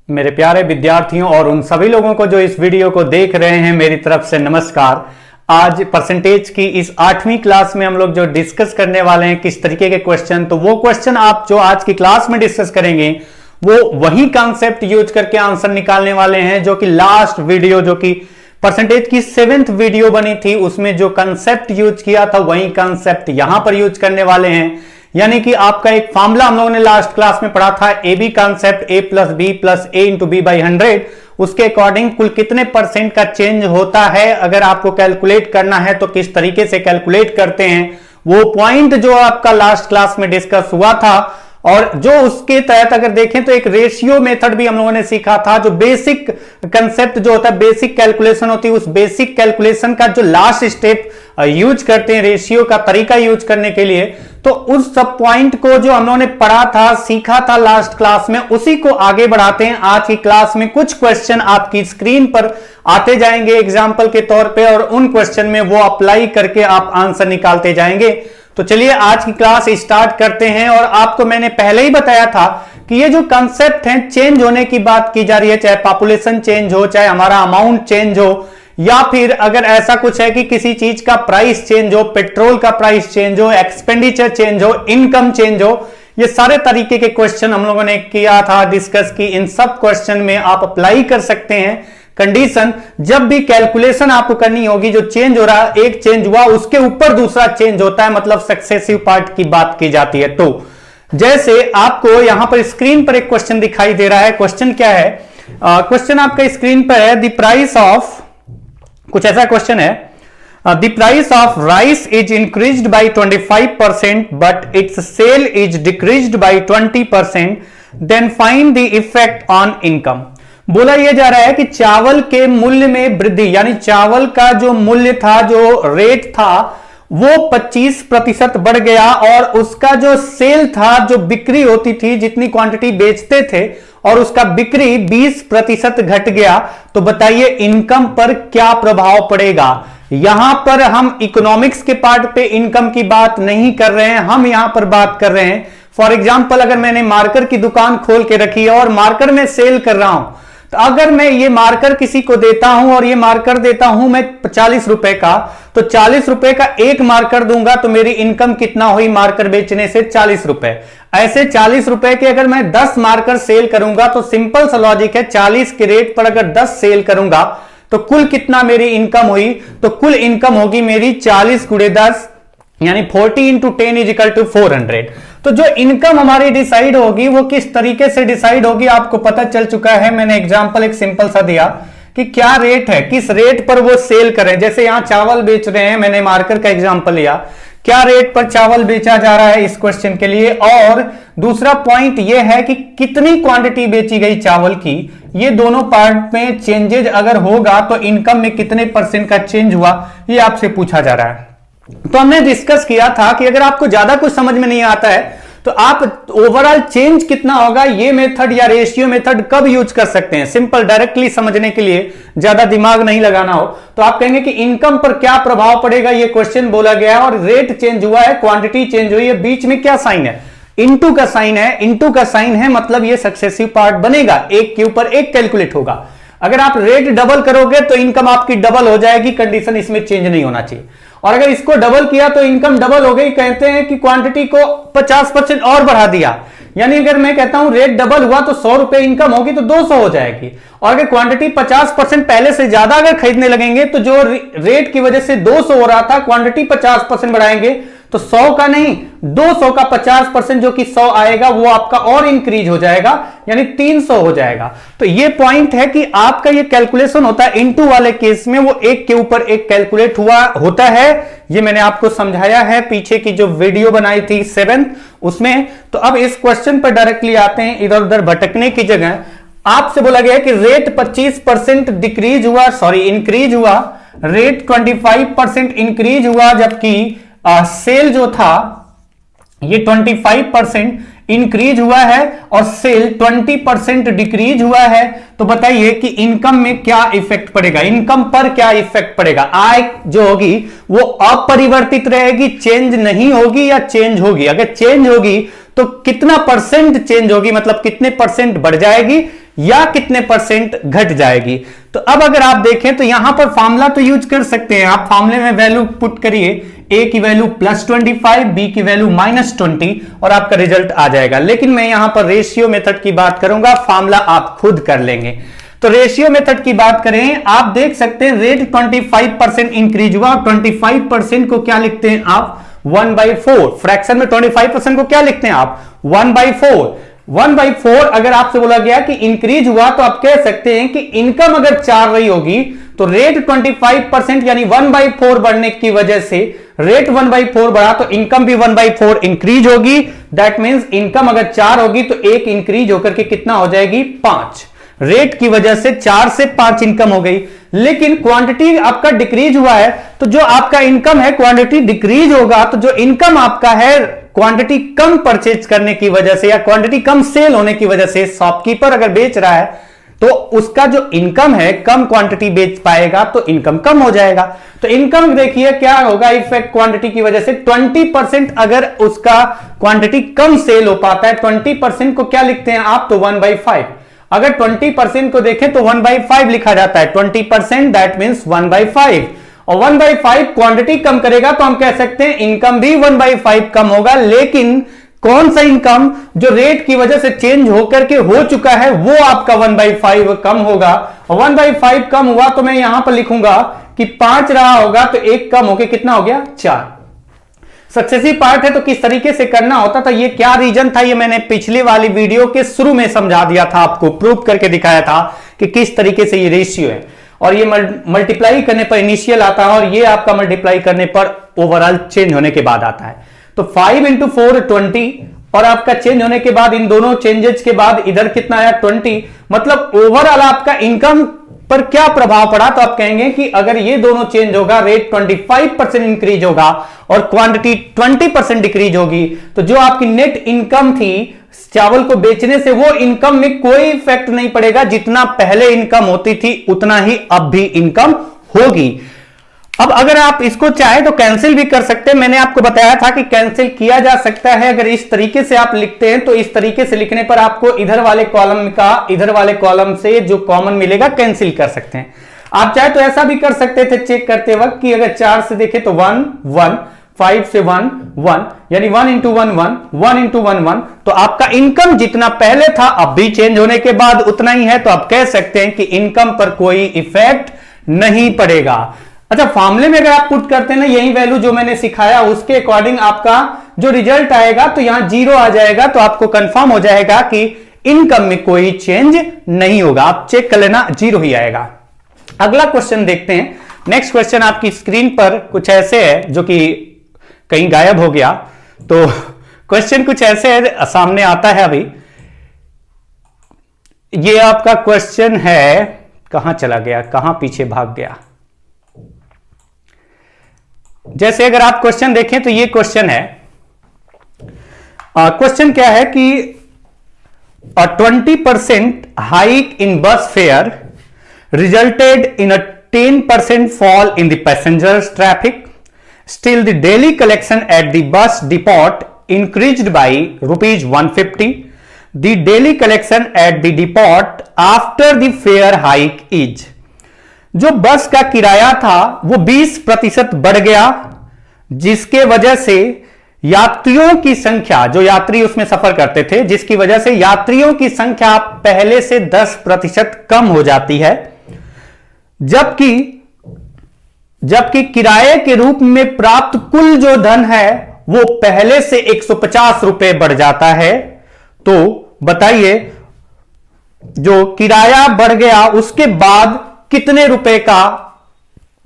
मेरे प्यारे विद्यार्थियों और उन सभी लोगों को जो इस वीडियो को देख रहे हैं, मेरी तरफ से नमस्कार। आज परसेंटेज की इस 8वीं क्लास में हम लोग जो डिस्कस करने वाले हैं किस तरीके के क्वेश्चन, तो वो क्वेश्चन आप जो आज की क्लास में डिस्कस करेंगे वो वही कॉन्सेप्ट यूज करके आंसर निकालने वाले हैं जो कि लास्ट वीडियो, जो कि परसेंटेज की 7th वीडियो बनी थी, उसमें जो कंसेप्ट यूज किया था वही कंसेप्ट यहां पर यूज करने वाले हैं। यानी कि आपका एक फॉर्मूला हम लोगों ने लास्ट क्लास में पढ़ा था, A B concept, A plus B plus A into B by 100। उसके अकॉर्डिंग कुल कितने परसेंट का चेंज होता है, अगर आपको कैलकुलेट करना है तो किस तरीके से कैलकुलेट करते हैं, वो पॉइंट जो आपका लास्ट क्लास में डिस्कस हुआ था। और जो उसके तहत अगर देखें तो एक रेशियो मेथड भी हम लोगों ने सीखा था, जो बेसिक कंसेप्ट जो होता है, बेसिक कैलकुलेशन होती है, उस बेसिक कैलकुलेशन का जो लास्ट स्टेप यूज करते हैं रेशियो का तरीका यूज करने के लिए, तो उस सब पॉइंट को जो हम लोगों ने पढ़ा था, सीखा था लास्ट क्लास में, उसी को आगे बढ़ाते हैं आज की क्लास में। कुछ क्वेश्चन आपकी स्क्रीन पर आते जाएंगे एग्जाम्पल के तौर पे, और उन क्वेश्चन में वो अप्लाई करके आप आंसर निकालते जाएंगे। तो चलिए आज की क्लास स्टार्ट करते हैं। और आपको मैंने पहले ही बताया था कि ये जो कंसेप्ट है, चेंज होने की बात की जा रही है, चाहे पॉपुलेशन चेंज हो, चाहे हमारा अमाउंट चेंज हो, या फिर अगर ऐसा कुछ है कि किसी चीज का प्राइस चेंज हो, पेट्रोल का प्राइस चेंज हो, एक्सपेंडिचर चेंज हो, इनकम चेंज हो, ये सारे तरीके के क्वेश्चन हम लोगों ने किया था, डिस्कस की। इन सब क्वेश्चन में आप अप्लाई कर सकते हैं कंडीशन। जब भी कैलकुलेशन आपको करनी होगी, जो चेंज हो रहा है, एक चेंज हुआ उसके ऊपर दूसरा चेंज होता है, मतलब सक्सेसिव पार्ट की बात की जाती है। तो जैसे आपको यहां पर स्क्रीन पर एक क्वेश्चन दिखाई दे रहा है। क्वेश्चन क्या है? क्वेश्चन आपका स्क्रीन पर है, द प्राइस ऑफ, कुछ ऐसा क्वेश्चन है, the price of rice is increased by 25% but its sale is decreased by 20%, then find the effect on income. बोला यह जा रहा है कि चावल के मूल्य में वृद्धि, यानी चावल का जो मूल्य था, जो रेट था, वो 25% बढ़ गया, और उसका जो सेल था, जो बिक्री होती थी, जितनी क्वांटिटी बेचते थे, और उसका बिक्री 20% घट गया। तो बताइए इनकम पर क्या प्रभाव पड़ेगा। यहां पर हम इकोनॉमिक्स के पार्ट पे इनकम की बात नहीं कर रहे हैं, हम यहां पर बात कर रहे हैं, फॉर एग्जाम्पल अगर मैंने मार्कर की दुकान खोल के रखी है और मार्कर में सेल कर रहा हूं, तो अगर मैं ये मार्कर किसी को देता हूं और ये मार्कर देता हूं मैं 40 रुपए का, तो 40 रुपए का एक मार्कर दूंगा तो मेरी इनकम कितना हुई मार्कर बेचने से? 40 रुपए। ऐसे 40 रुपए के अगर मैं 10 मार्कर सेल करूंगा, तो सिंपल सा लॉजिक है, 40 के रेट पर अगर 10 सेल करूंगा तो कुल कितना मेरी इनकम हुई? तो कुल इनकम होगी मेरी 40 गुणे 10, यानी 40 इंटू 10 इज इक्वल टू 400। तो जो इनकम हमारी डिसाइड होगी वो किस तरीके से डिसाइड होगी आपको पता चल चुका है। मैंने एग्जांपल एक सिंपल सा दिया कि क्या रेट है, किस रेट पर वो सेल करें। जैसे यहां चावल बेच रहे हैं, मैंने मार्कर का एग्जांपल लिया, क्या रेट पर चावल बेचा जा रहा है इस क्वेश्चन के लिए। और दूसरा पॉइंट यह है कि कितनी क्वांटिटी बेची गई चावल की। ये दोनों पार्ट में चेंजेज अगर होगा तो इनकम में कितने परसेंट का चेंज हुआ, ये आपसे पूछा जा रहा है। तो हमने डिस्कस किया था कि अगर आपको ज्यादा कुछ समझ में नहीं आता है तो आप ओवरऑल चेंज कितना होगा, ये मेथड या रेशियो मेथड कब यूज कर सकते हैं। सिंपल डायरेक्टली समझने के लिए, ज्यादा दिमाग नहीं लगाना हो तो आप कहेंगे कि इनकम पर क्या प्रभाव पड़ेगा, ये क्वेश्चन बोला गया है और रेट चेंज हुआ है, क्वांटिटी चेंज हुई है, बीच में क्या साइन है? इनटू का साइन है। इनटू का साइन है मतलब ये सक्सेसिव पार्ट बनेगा, एक के ऊपर एक कैलकुलेट होगा। अगर आप रेट डबल करोगे तो इनकम आपकी डबल हो जाएगी, कंडीशन इसमें चेंज नहीं होना चाहिए। और अगर इसको डबल किया तो इनकम डबल हो गई। कहते हैं कि क्वांटिटी को 50% और बढ़ा दिया, यानी अगर मैं कहता हूं रेट डबल हुआ तो 100 रुपए इनकम होगी तो 200 हो जाएगी। और अगर क्वांटिटी 50% पहले से ज्यादा अगर खरीदने लगेंगे तो जो रेट की वजह से 200 हो रहा था, क्वांटिटी 50% बढ़ाएंगे तो 100 का नहीं 200 का 50% जो कि 100 आएगा वो आपका और इंक्रीज हो जाएगा, यानी 300 हो जाएगा। तो ये पॉइंट है कि आपका ये कैलकुलेशन होता है इनटू वाले केस में, वो एक के ऊपर एक कैलकुलेट हुआ होता है। ये मैंने आपको समझाया है पीछे की जो वीडियो बनाई थी 7th उसमें। तो अब इस क्वेश्चन पर डायरेक्टली आते हैं, इधर उधर भटकने की जगह। आपसे बोला गया कि रेट 25% डिक्रीज हुआ, सॉरी इंक्रीज हुआ, रेट 25% इंक्रीज हुआ, जबकि सेल जो था ये 25% इंक्रीज हुआ है और सेल 20% डिक्रीज हुआ है। तो बताइए कि इनकम में क्या इफेक्ट पड़ेगा, इनकम पर क्या इफेक्ट पड़ेगा। आय जो होगी वो अपरिवर्तित रहेगी, चेंज नहीं होगी या चेंज होगी। अगर चेंज होगी तो कितना परसेंट चेंज होगी, मतलब कितने परसेंट बढ़ जाएगी या कितने परसेंट घट जाएगी। तो अब अगर आप देखें तो यहां पर फॉर्मूला तो यूज कर सकते हैं आप, फॉर्मूले में वैल्यू पुट करिए, ए की वैल्यू +25, बी की वैल्यू -20 और आपका रिजल्ट आ जाएगा। लेकिन मैं यहां पर रेशियो मेथड की बात करूंगा, फॉर्मूला आप खुद कर लेंगे। तो रेशियो मेथड की बात करें, आप देख सकते हैं रेट 25% इंक्रीज हुआ, 25% को क्या लिखते हैं आप 1/4, फ्रैक्शन में 25% को क्या लिखते हैं आप 1/4। 1/4 अगर आपसे बोला गया कि इंक्रीज हुआ तो आप कह सकते हैं कि इनकम अगर 4 रही होगी तो रेट 25% यानी 1/4 बढ़ने की वजह से रेट 1/4 बढ़ा तो इनकम भी 1/4 इंक्रीज होगी। दैट मींस इनकम अगर 4 होगी तो एक इंक्रीज होकर के कितना हो जाएगी 5, रेट की वजह से 4 से 5 इनकम हो गई। लेकिन क्वांटिटी आपका डिक्रीज हुआ है तो जो आपका इनकम है क्वांटिटी डिक्रीज होगा, तो जो इनकम आपका है क्वांटिटी कम परचेज करने की वजह से या क्वांटिटी कम सेल होने की वजह से, शॉपकीपर अगर बेच रहा है तो उसका जो इनकम है कम क्वांटिटी बेच पाएगा तो इनकम कम हो जाएगा। तो इनकम देखिए क्या होगा इफेक्ट क्वांटिटी की वजह से 20% अगर उसका क्वांटिटी कम सेल हो पाता है, 20% को क्या लिखते हैं आप तो 1/5। अगर 20% को देखें तो 1/5 लिखा जाता है, 20% दैट मींस 1/5 और 1/5 क्वांटिटी कम करेगा तो हम कह सकते हैं इनकम भी 1/5 कम होगा। लेकिन कौन सा इनकम जो रेट की वजह से चेंज होकर के हो चुका है वो आपका 1/5 कम होगा, और 1/5 कम हुआ तो मैं यहां पर लिखूंगा कि 5 रहा होगा तो एक कम होकर कितना हो गया 4। सक्सेसिव पार्ट है तो किस तरीके से करना होता था, ये क्या रीजन था, ये मैंने पिछली वाली वीडियो के शुरू में समझा दिया था, आपको प्रूव करके दिखाया था कि किस तरीके से ये रेशियो है। और ये मल्टीप्लाई करने पर इनिशियल आता है और ये आपका मल्टीप्लाई करने पर ओवरऑल चेंज होने के बाद आता है। तो 5 × 4 20 और आपका चेंज होने के बाद इन दोनों चेंजेस के बाद इधर कितना आया 20, मतलब ओवरऑल आपका इनकम पर क्या प्रभाव पड़ा, तो आप कहेंगे कि अगर ये दोनों चेंज होगा, रेट 25% इंक्रीज होगा और क्वांटिटी 20% डिक्रीज होगी, तो जो आपकी नेट इनकम थी चावल को बेचने से वो इनकम में कोई इफेक्ट नहीं पड़ेगा, जितना पहले इनकम होती थी उतना ही अब भी इनकम होगी। अब अगर आप इसको चाहे तो कैंसिल भी कर सकते हैं, मैंने आपको बताया था कि कैंसिल किया जा सकता है। अगर इस तरीके से आप लिखते हैं तो इस तरीके से लिखने पर आपको इधर वाले कॉलम का इधर वाले कॉलम से जो कॉमन मिलेगा कैंसिल कर सकते हैं। आप चाहे तो ऐसा भी कर सकते थे चेक करते वक्त कि अगर 4 से देखें तो 1 1, 5 से 1 1 यानी 1 × 1 1, 1 × 1 1, तो आपका इनकम जितना पहले था अब भी चेंज होने के बाद उतना ही है, तो आप कह सकते हैं कि इनकम पर कोई इफेक्ट नहीं पड़ेगा। अच्छा, फॉर्मूले में अगर आप पुट करते हैं ना यही वैल्यू जो मैंने सिखाया उसके अकॉर्डिंग आपका जो रिजल्ट आएगा तो यहां 0 आ जाएगा, तो आपको कंफर्म हो जाएगा कि इनकम में कोई चेंज नहीं होगा। आप चेक कर लेना 0 ही आएगा। अगला क्वेश्चन देखते हैं। नेक्स्ट क्वेश्चन आपकी स्क्रीन पर कुछ ऐसे है जो कि कहीं गायब हो गया, तो क्वेश्चन कुछ ऐसे है, सामने आता है अभी। ये आपका क्वेश्चन है, कहां चला गया, कहां पीछे भाग गया। जैसे अगर आप क्वेश्चन देखें तो ये क्वेश्चन है, क्वेश्चन क्या है कि 20% हाइक इन बस fair resulted in a 10% fall in the passengers traffic. Still the daily collection at the bus depot increased by ₹150. The daily collection at the depot after the fare hike is. जो बस का किराया था वो 20% बढ़ गया, जिसके वजह से यात्रियों की संख्या, जो यात्री उसमें सफर करते थे, जिसकी वजह से यात्रियों की संख्या पहले से 10% कम हो जाती है, जबकि किराए के रूप में प्राप्त कुल जो धन है वो पहले से 150 रुपए बढ़ जाता है। तो बताइए जो किराया बढ़ गया उसके बाद कितने रुपए का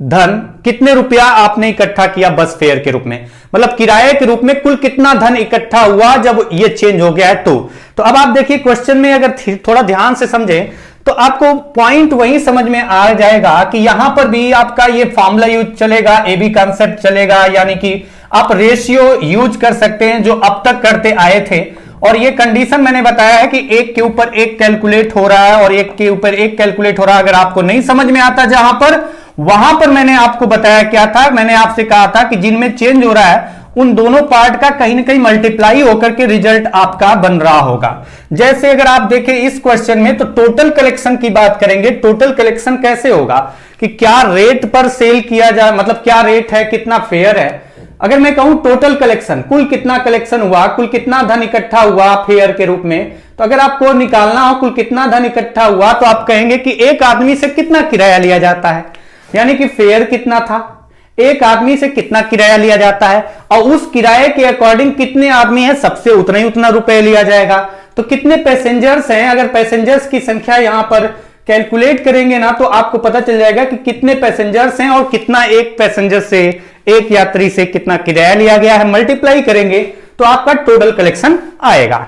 धन, कितने रुपया आपने इकट्ठा किया बस फेयर के रूप में, मतलब किराए के रूप में कुल कितना धन इकट्ठा हुआ जब ये चेंज हो गया है। तो अब आप देखिए क्वेश्चन में अगर थोड़ा ध्यान से समझें तो आपको पॉइंट वही समझ में आ जाएगा कि यहां पर भी आपका ये फॉर्मूला यूज चलेगा, एबी कॉन्सेप्ट चलेगा, यानी कि आप रेशियो यूज कर सकते हैं जो अब तक करते आए थे। और ये कंडीशन मैंने बताया है कि एक के ऊपर एक कैलकुलेट हो रहा है और एक के ऊपर एक कैलकुलेट हो रहा है। अगर आपको नहीं समझ में आता जहां पर वहां पर मैंने आपको बताया क्या था, मैंने आपसे कहा था कि जिनमें चेंज हो रहा है उन दोनों पार्ट का कहीं ना कहीं मल्टीप्लाई होकर के रिजल्ट आपका बन रहा होगा। जैसे अगर आप देखें इस क्वेश्चन में तो टोटल कलेक्शन की बात करेंगे। टोटल कलेक्शन कैसे होगा कि क्या रेट पर सेल किया जाए, मतलब क्या रेट है, कितना फेयर है। अगर मैं कहूं टोटल कलेक्शन, कुल कितना कलेक्शन हुआ, कुल कितना धन इकट्ठा हुआ फेयर के रूप में, तो अगर आपको निकालना हो कुल कितना धन इकट्ठा हुआ तो आप कहेंगे कि एक आदमी से कितना किराया लिया जाता है, यानी कि फेयर कितना था, एक आदमी से कितना किराया लिया जाता है और उस किराए के अकॉर्डिंग कितने आदमी हैं सबसे उतना ही उतना रुपए लिया जाएगा। तो कितने पैसेंजर्स हैं, अगर पैसेंजर्स की संख्या यहां पर कैलकुलेट करेंगे ना तो आपको पता चल जाएगा कि कितने पैसेंजर्स हैं और कितना एक पैसेंजर से, एक यात्री से कितना किराया लिया गया है, मल्टीप्लाई करेंगे तो आपका टोटल कलेक्शन आएगा।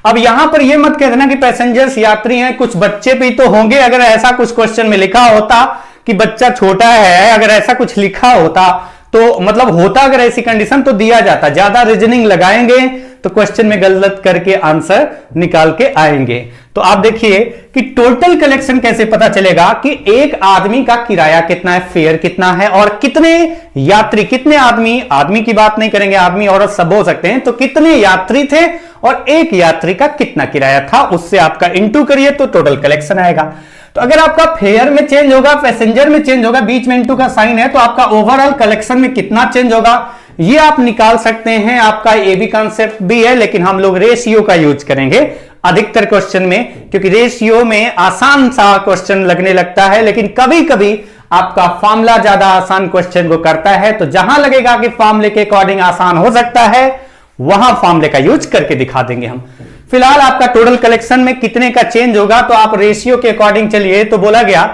अब यहां पर यह मत कह देना कि पैसेंजर्स यात्री हैं, कुछ बच्चे भी तो होंगे। अगर ऐसा कुछ क्वेश्चन में लिखा होता कि बच्चा छोटा है, अगर ऐसा कुछ लिखा होता तो मतलब होता अगर ऐसी कंडीशन तो दिया जाता। ज्यादा रीजनिंग लगाएंगे तो क्वेश्चन में गलत करके आंसर निकाल के आएंगे। तो आप देखिए कि टोटल कलेक्शन कैसे पता चलेगा कि एक आदमी का किराया कितना है, फेयर कितना है और कितने यात्री, कितने आदमी की बात नहीं करेंगे, आदमी औरत सब हो सकते हैं, तो कितने यात्री थे और एक यात्री का कितना किराया था, उससे आपका इंटू करिए तो टोटल कलेक्शन आएगा। तो अगर आपका फेयर में चेंज होगा, पैसेंजर में चेंज होगा, बीच में इंटू का साइन है, तो आपका ओवरऑल कलेक्शन में कितना चेंज होगा ये आप निकाल सकते हैं। आपका ये भी कॉन्सेप्ट भी है, लेकिन हम लोग रेशियो का यूज करेंगे अधिकतर क्वेश्चन में, क्योंकि रेशियो में आसान सा क्वेश्चन लगने लगता है, लेकिन कभी कभी आपका फॉर्मूला ज्यादा आसान क्वेश्चन को करता है। तो जहां लगेगा कि फॉर्मूले के अकॉर्डिंग आसान हो सकता है वहां फॉर्मूले का यूज करके दिखा देंगे हम। फिलहाल आपका टोटल कलेक्शन में कितने का चेंज होगा तो आप रेशियो के अकॉर्डिंग चलिए। तो बोला गया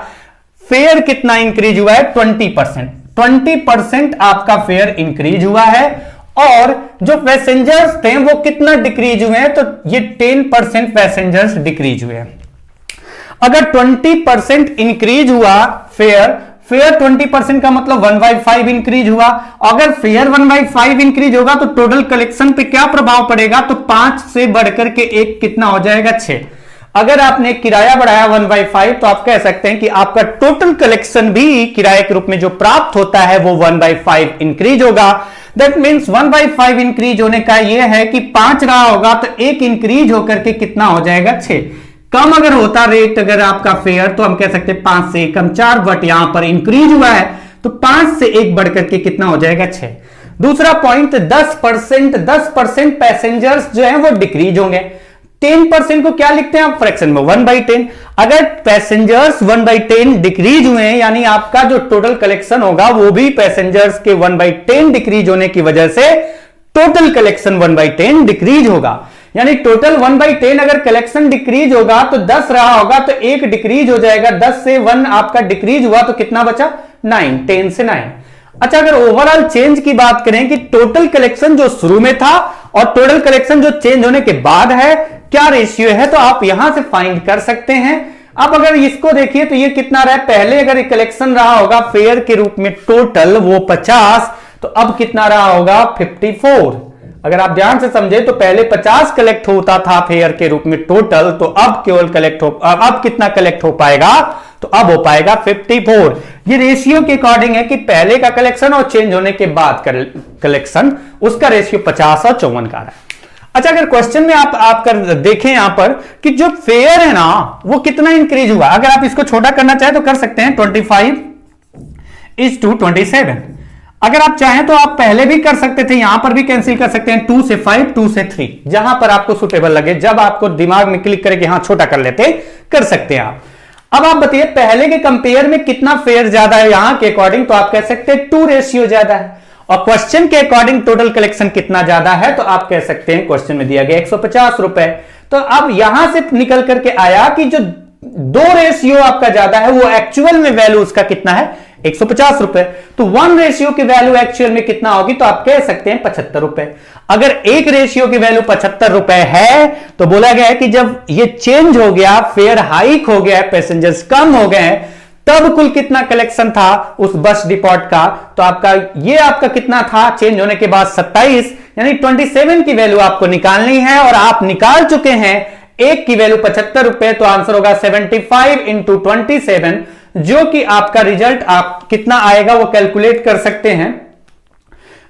फेयर कितना इंक्रीज हुआ है, 20%। 20% आपका फेयर इंक्रीज हुआ है और जो पैसेंजर्स थे वो कितना डिक्रीज हुए हैं, तो ये 10% पैसेंजर्स डिक्रीज हुए हैं। अगर 20% इंक्रीज हुआ फेयर 20% का मतलब 1/5 इंक्रीज हुआ। अगर फेयर 1/5 इंक्रीज होगा तो टोटल कलेक्शन पे क्या प्रभाव पड़ेगा, तो 5 से बढ़कर के 1 कितना हो जाएगा, 6। अगर आपने किराया बढ़ाया 1/5 तो आप कह सकते हैं कि आपका टोटल कलेक्शन भी किराए के रूप में जो प्राप्त होता है वो 1/5 इंक्रीज होगा। दैट मीन्स 1/5 इंक्रीज होने का यह है कि 5 रहा होगा तो 1 इंक्रीज होकर के कितना हो जाएगा, 6। कम अगर होता रेट अगर आपका फेयर तो हम कह सकते हैं 5 से 1 कम 4, बट यहां पर इंक्रीज हुआ है तो 5 से 1 बढ़कर के कितना हो जाएगा, 6। दूसरा पॉइंट 10% पैसेंजर्स जो है वो डिक्रीज होंगे। 10% को क्या लिखते हैं आप फ्रैक्शन में, 1/10। अगर पैसेंजर्स 1/10 डिक्रीज हुए हैं यानी आपका जो टोटल कलेक्शन होगा वो भी पैसेंजर्स के 1/10 डिक्रीज होने की वजह से टोटल कलेक्शन 1/10 डिक्रीज होगा। यानी टोटल 1/10 अगर कलेक्शन डिक्रीज होगा तो 10 रहा होगा तो 1 डिक्रीज हो जाएगा। 10 से 1 आपका डिक्रीज हुआ तो कितना बचा, 9, 10 से 9। अच्छा, अगर ओवरऑल चेंज की बात करें कि टोटल कलेक्शन जो शुरू में था और टोटल कलेक्शन जो चेंज होने के बाद है क्या रेशियो है, तो आप यहां से फाइंड कर सकते हैं। अब अगर इसको देखिए तो ये कितना रहा, पहले अगर कलेक्शन रहा होगा फेयर के रूप में टोटल वो 50, तो अब कितना रहा होगा, 54। अगर आप ध्यान से समझे तो पहले 50 कलेक्ट होता था फेयर के रूप में टोटल, तो अब केवल अब कितना कलेक्ट हो पाएगा, तो अब हो पाएगा 54। ये रेशियो के अकॉर्डिंग है कि पहले का कलेक्शन और चेंज होने के बाद कलेक्शन उसका रेशियो 50 और 54 का है। अच्छा, अगर क्वेश्चन में आप कर देखें यहां पर कि जो फेयर है ना वो कितना इंक्रीज हुआ, अगर आप इसको छोटा करना चाहे तो कर सकते हैं 25:27। अगर आप चाहें तो आप पहले भी कर सकते थे, यहां पर भी कैंसिल कर सकते हैं 2 से 5, 2 से 3, जहां पर आपको सुटेबल लगे, जब आपको दिमाग में क्लिक करके यहां छोटा कर लेते कर सकते हैं आप। अब आप बताइए पहले के कंपेयर में कितना फेयर ज्यादा है, यहां के अकॉर्डिंग तो आप कह सकते हैं 2 रेशियो ज्यादा है, और क्वेश्चन के अकॉर्डिंग टोटल कलेक्शन कितना ज्यादा है तो आप कह सकते हैं क्वेश्चन में दिया गया 150 रुपए। तो अब यहां से निकल करके आया कि जो 2 रेशियो आपका ज्यादा है वो एक्चुअल में वैल्यू उसका कितना है, 150 रुपए। तो 1 रेशियो की वैल्यू एक्चुअल में कितना होगी, तो आप कह सकते हैं 75 रुपए। अगर 1 रेशियो की वैल्यू 75 रुपए है तो बोला गया है कि जब ये चेंज हो गया, फेयर हाइक हो गया, पैसेंजर्स कम हो गए, तब कुल कितना कलेक्शन था उस बस डिपोट का, तो आपका कितना था चेंज होने के बाद 27, यानी 27 की वैल्यू आपको निकालनी है और आप निकाल चुके हैं। 1 की वैल्यू 75 रुपए, तो आंसर होगा 75 × 27, जो कि आपका रिजल्ट आप कितना आएगा वो कैलकुलेट कर सकते हैं।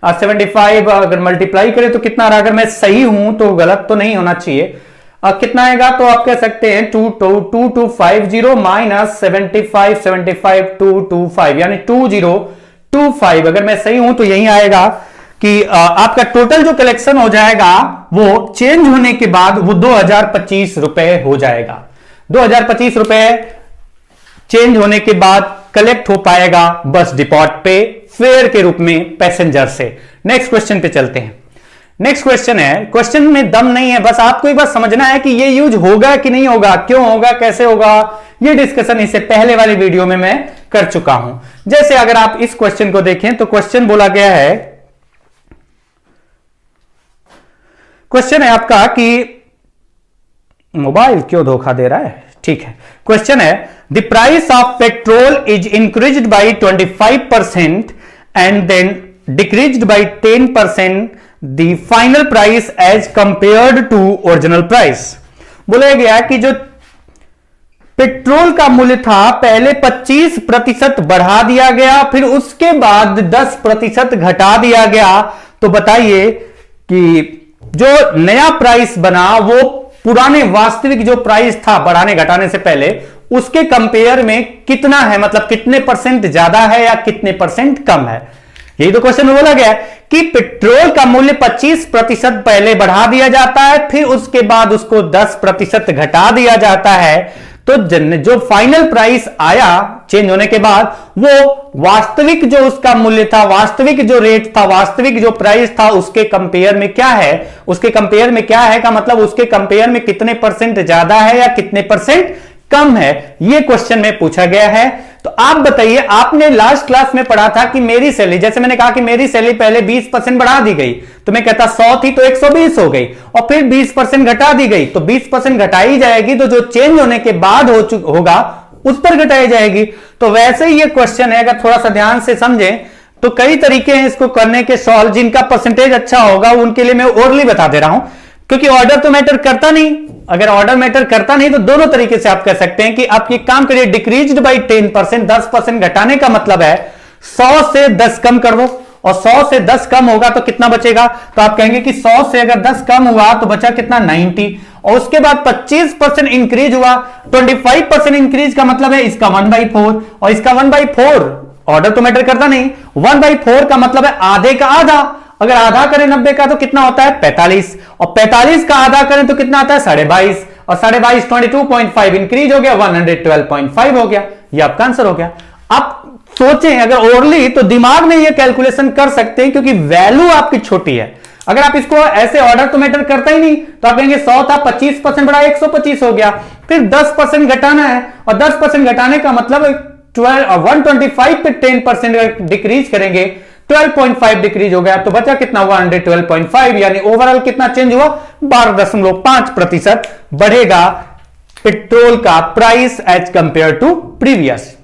75 अगर मल्टीप्लाई करें तो कितना आ रहा, अगर मैं सही हूं तो गलत तो नहीं होना चाहिए। कितना आएगा तो आप कह सकते हैं 2250 माइनस 75 यानी 2025। अगर मैं सही हूं तो यही आएगा कि आपका टोटल जो कलेक्शन हो जाएगा वो चेंज होने के बाद वो 2025 रुपए हो जाएगा। 2025 रुपए चेंज होने के बाद कलेक्ट हो पाएगा बस डिपॉट पे फेयर के रूप में पैसेंजर से। नेक्स्ट क्वेश्चन पे चलते हैं। नेक्स्ट क्वेश्चन है, क्वेश्चन में दम नहीं है, बस आपको एक बार समझना है कि ये यूज होगा कि नहीं होगा, क्यों होगा, कैसे होगा, ये डिस्कशन इससे पहले वाली वीडियो में मैं कर चुका हूं। जैसे अगर आप इस क्वेश्चन को देखें तो क्वेश्चन बोला गया है, क्वेश्चन है आपका कि मोबाइल क्यों धोखा दे रहा है, ठीक है। क्वेश्चन है the price of petrol is increased by 25% and then decreased by 10% the final price as compared to original price. बोला गया कि जो पेट्रोल का मूल्य था पहले 25% बढ़ा दिया गया, फिर उसके बाद 10% घटा दिया गया। तो बताइए कि जो नया प्राइस बना वो पुराने वास्तविक जो प्राइस था बढ़ाने घटाने से पहले उसके कंपेयर में कितना है, मतलब कितने परसेंट ज्यादा है या कितने परसेंट कम है। यही तो क्वेश्चन में बोला गया कि पेट्रोल का मूल्य 25% पहले बढ़ा दिया जाता है, फिर उसके बाद उसको 10% घटा दिया जाता है। तो जो फाइनल प्राइस आया चेंज होने के बाद वो वास्तविक जो उसका मूल्य था, वास्तविक जो रेट था, वास्तविक जो प्राइस था उसके कंपेयर में क्या है, उसके कंपेयर में क्या है का मतलब उसके कंपेयर में कितने परसेंट ज्यादा है या कितने परसेंट कम है, ये क्वेश्चन में पूछा गया है। तो आप बताइए, आपने लास्ट क्लास में पढ़ा था कि मेरी सैलरी, जैसे मैंने कहा कि मेरी सैलरी पहले 20% बढ़ा दी गई तो मैं कहता 100 थी तो 120 हो गई, और फिर 20% घटा दी गई तो 20% घटाई जाएगी, तो जो चेंज होने के बाद होगा उस पर घटाई जाएगी। तो वैसे ही ये क्वेश्चन है, अगर थोड़ा सा ध्यान से समझें तो कई तरीके हैं इसको करने के सॉल्व। जिनका परसेंटेज अच्छा होगा उनके लिए मैं ओरली बता दे रहा हूं, क्योंकि ऑर्डर तो मैटर करता नहीं। अगर ऑर्डर मैटर करता नहीं तो दोनों तरीके से आप कह सकते हैं कि आप ये काम करिए, डिक्रीज्ड बाय 10%, 10% घटाने का मतलब है 100 से 10 कम कर दो, और 100 से 10 कम होगा तो कितना बचेगा, तो आप कहेंगे कि 100 से अगर 10 कम हुआ तो बचा कितना 90, और उसके बाद 25% इंक्रीज हुआ, 25% इंक्रीज का मतलब है इसका 1/4, और इसका 1/4 ऑर्डर तो मैटर करता नहीं, 1/4 का मतलब है आधे का आधा। अगर आधा करें 90 का तो कितना होता है 45, और 45 का आधा करें तो कितना आता है 22.5, और 22.5 22.5 इंक्रीज हो गया, 112.5 हो गया। ये आपका आंसर हो गया। आप सोचें अगर ओरली तो दिमाग में ये कैलकुलेशन कर सकते हैं, क्योंकि वैल्यू आपकी छोटी है। अगर आप इसको ऐसे ऑर्डर तो मैटर करता ही नहीं तो आप कहेंगे 100 था, 25% बढ़ा 125 हो गया, फिर 10% घटाना है, और 10% घटाने का मतलब 125 पे 10% डिक्रीज करेंगे 12.5 डिक्रीज हो गया, तो बचा कितना 112.5, यानी ओवरऑल कितना चेंज हुआ 12.5% बढ़ेगा पेट्रोल का price as compare to previous.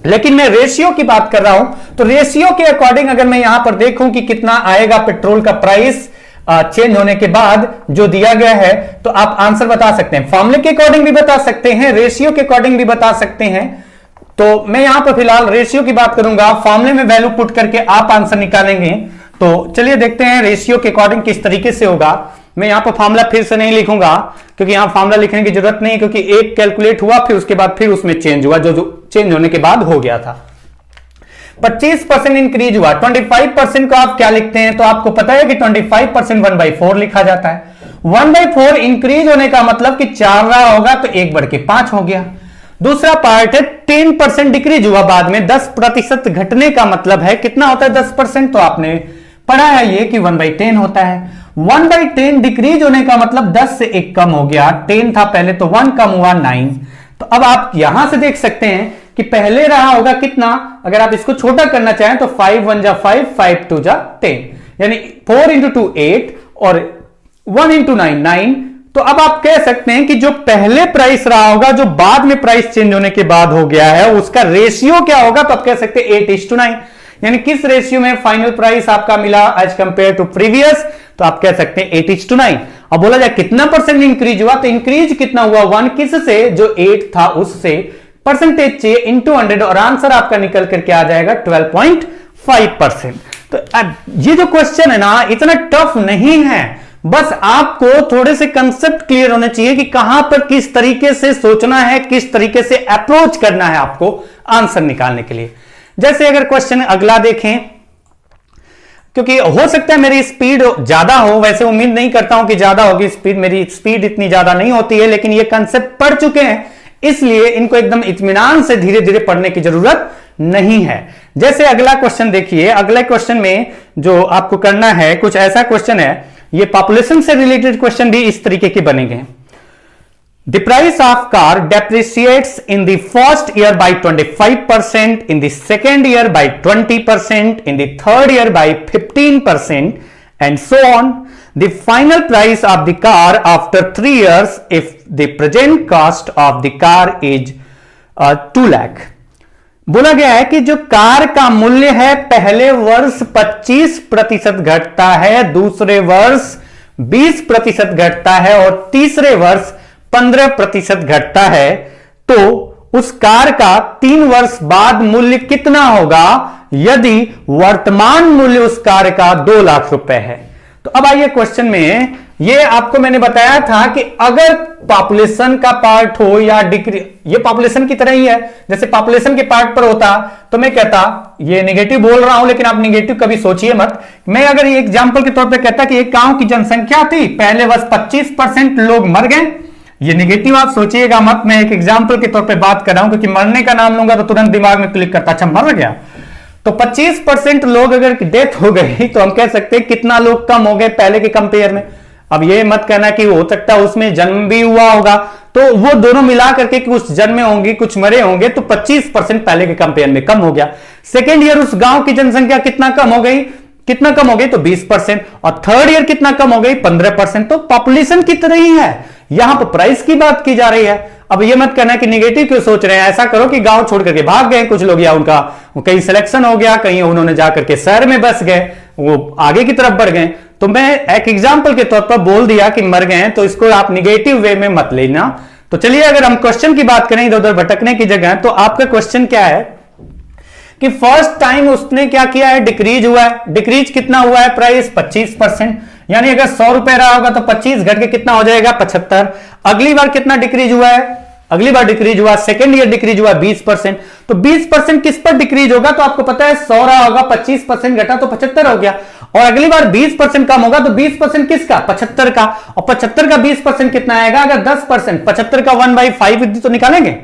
लेकिन मैं रेशियो की बात कर रहा हूं, तो रेशियो के अकॉर्डिंग अगर मैं यहां पर देखूं कि कितना आएगा पेट्रोल का प्राइस चेंज होने के बाद जो दिया गया है, तो आप आंसर बता सकते हैं। फॉर्मूले के अकॉर्डिंग भी बता सकते हैं, रेशियो के अकॉर्डिंग भी बता सकते हैं। तो मैं यहां पर फिलहाल रेशियो की बात करूंगा, फॉर्मूले में वैल्यू पुट करके आप आंसर निकालेंगे। तो चलिए देखते हैं रेशियो के अकॉर्डिंग किस तरीके से होगा। मैं यहां पर फॉर्मूला फिर से नहीं लिखूंगा, क्योंकि यहां फॉर्मूला लिखने की जरूरत नहीं, क्योंकि एक कैलकुलेट हुआ फिर उसके बाद फिर उसमें चेंज हुआ, जो चेंज होने के बाद हो गया था। 25% इंक्रीज हुआ, 25% को आप क्या लिखते हैं, तो आपको पता है कि 25% 1/4 लिखा जाता है। 1/4 इंक्रीज होने का मतलब कि 4 रहा होगा तो 1/5 हो गया। दूसरा पार्ट है 10% डिक्रीज हुआ, बाद में 10% घटने का मतलब है कितना होता है 10%, तो आपने पढ़ा है ये कि 1/10 होता है। 1/10 डिक्रीज होने का मतलब 10 से 1 कम हो गया, 10 था पहले तो 1 कम हुआ 9। तो अब आप यहां से देख सकते हैं कि पहले रहा होगा कितना, अगर आप इसको छोटा करना चाहें तो 5 1 जा 5, 5 2 जा 10, यानी 4 × 2 8 और 1 × 9 9। तो अब आप कह सकते हैं कि जो पहले प्राइस रहा होगा, जो बाद में प्राइस चेंज होने के बाद हो गया है, उसका रेशियो क्या होगा, तो आप कह सकते हैं 8:9, यानी किस रेशियो में फाइनल प्राइस आपका मिला एज कंपेयर टू प्रीवियस, तो आप कह सकते हैं 8:9। अब बोला जाए कितना परसेंट इंक्रीज हुआ, तो इंक्रीज कितना हुआ 1 किस से, जो 8 था उससे, परसेंटेज चाहिए इंटू 100 और आंसर आपका निकल करके आ जाएगा 12.5%। तो ये जो क्वेश्चन है ना इतना टफ नहीं है, बस आपको थोड़े से कंसेप्ट क्लियर होने चाहिए कि कहां पर किस तरीके से सोचना है, किस तरीके से अप्रोच करना है आपको आंसर निकालने के लिए। जैसे अगर क्वेश्चन अगला देखें, क्योंकि हो सकता है मेरी स्पीड ज्यादा हो, वैसे उम्मीद नहीं करता हूं कि ज्यादा होगी स्पीड, मेरी स्पीड इतनी ज्यादा नहीं होती है, लेकिन ये कंसेप्ट पढ़ चुके हैं इसलिए इनको एकदम इत्मीनान से धीरे धीरे पढ़ने की जरूरत नहीं है। जैसे अगला क्वेश्चन देखिए, अगले क्वेश्चन में जो आपको करना है कुछ ऐसा क्वेश्चन है, ये पॉपुलेशन से रिलेटेड क्वेश्चन भी इस तरीके के बनेंगे। The price of car depreciates in the first year by 25%, in the second year by 20%, in the third year by 15%, and so on. The final price of the car after 3 years if the present cost of the car is 2 lakh. बोला गया है कि जो car का मूल्य है पहले वर्ष 25% घटता है, दूसरे वर्ष 20% घटता है और तीसरे वर्ष 15% घटता है, तो उस कार का 3 वर्ष बाद मूल्य कितना होगा यदि वर्तमान मूल्य उस कार का 2 लाख रुपए है। तो अब आइए क्वेश्चन में, ये आपको मैंने बताया था कि अगर पॉपुलेशन का पार्ट हो या डिक्री, ये पॉपुलेशन की तरह ही है, जैसे पॉपुलेशन के पार्ट पर होता तो मैं कहता, ये नेगेटिव बोल रहा हूं लेकिन आप नेगेटिव कभी सोचिए मत, मैं अगर ये एग्जांपल के तौर पे कहता कि एक गांव की जनसंख्या थी, पहले वर्ष 25% लोग मर गए, ये नेगेटिव आप सोचिएगा मत, मैं एक एग्जांपल के तौर पे बात कर रहा हूं, क्योंकि मरने का नाम लूंगा तो तुरंत दिमाग में क्लिक करता, अच्छा मर गया। तो 25% लोग अगर डेथ हो गई तो हम कह सकते हैं कितना लोग कम हो गए पहले के कंपेयर में। अब ये मत कहना कि हो सकता है उसमें जन्म भी हुआ होगा, तो वो दोनों मिला करके कुछ जन्मे होंगे कुछ मरे होंगे, तो 25% पहले के कंपेयर में कम हो गया। सेकेंड ईयर उस गांव की जनसंख्या कितना कम हो गई, कितना कम हो गई, तो 20%, और थर्ड ईयर कितना कम हो गई, 15%। तो पॉपुलेशन की तरह ही है, यहां पर प्राइस की बात की जा रही है। अब ये मत कहना कि नेगेटिव क्यों सोच रहे हैं, ऐसा करो कि गांव छोड़ करके भाग गए कुछ लोग, या उनका कहीं सिलेक्शन हो गया, कहीं उन्होंने जाकर के शहर में बस गए, वो आगे की तरफ बढ़ गए। तो मैं एक एग्जांपल के तौर पर बोल दिया कि मर गए, तो इसको आप नेगेटिव वे में मत लेना। तो चलिए अगर हम क्वेश्चन की बात करें इधर उधर भटकने की जगह, तो आपका क्वेश्चन क्या है कि फर्स्ट टाइम उसने क्या किया है, डिक्रीज हुआ है। डिक्रीज कितना हुआ है, प्राइस 25%, यानी अगर 100 रुपए रहा होगा तो 25 घट के कितना हो जाएगा, 75। अगली बार कितना डिक्रीज हुआ है, अगली बार डिक्रीज हुआ, सेकेंड ईयर डिक्रीज हुआ 20%। तो 20% किस पर डिक्रीज होगा, तो आपको पता है 100 रहा होगा, 25% घटा तो 75 हो गया, और अगली बार 20% कम होगा तो 20% किसका, 75 का, और 75 का 20% कितना आएगा, अगर 10%, 75 का 1/5 तो निकालेंगे,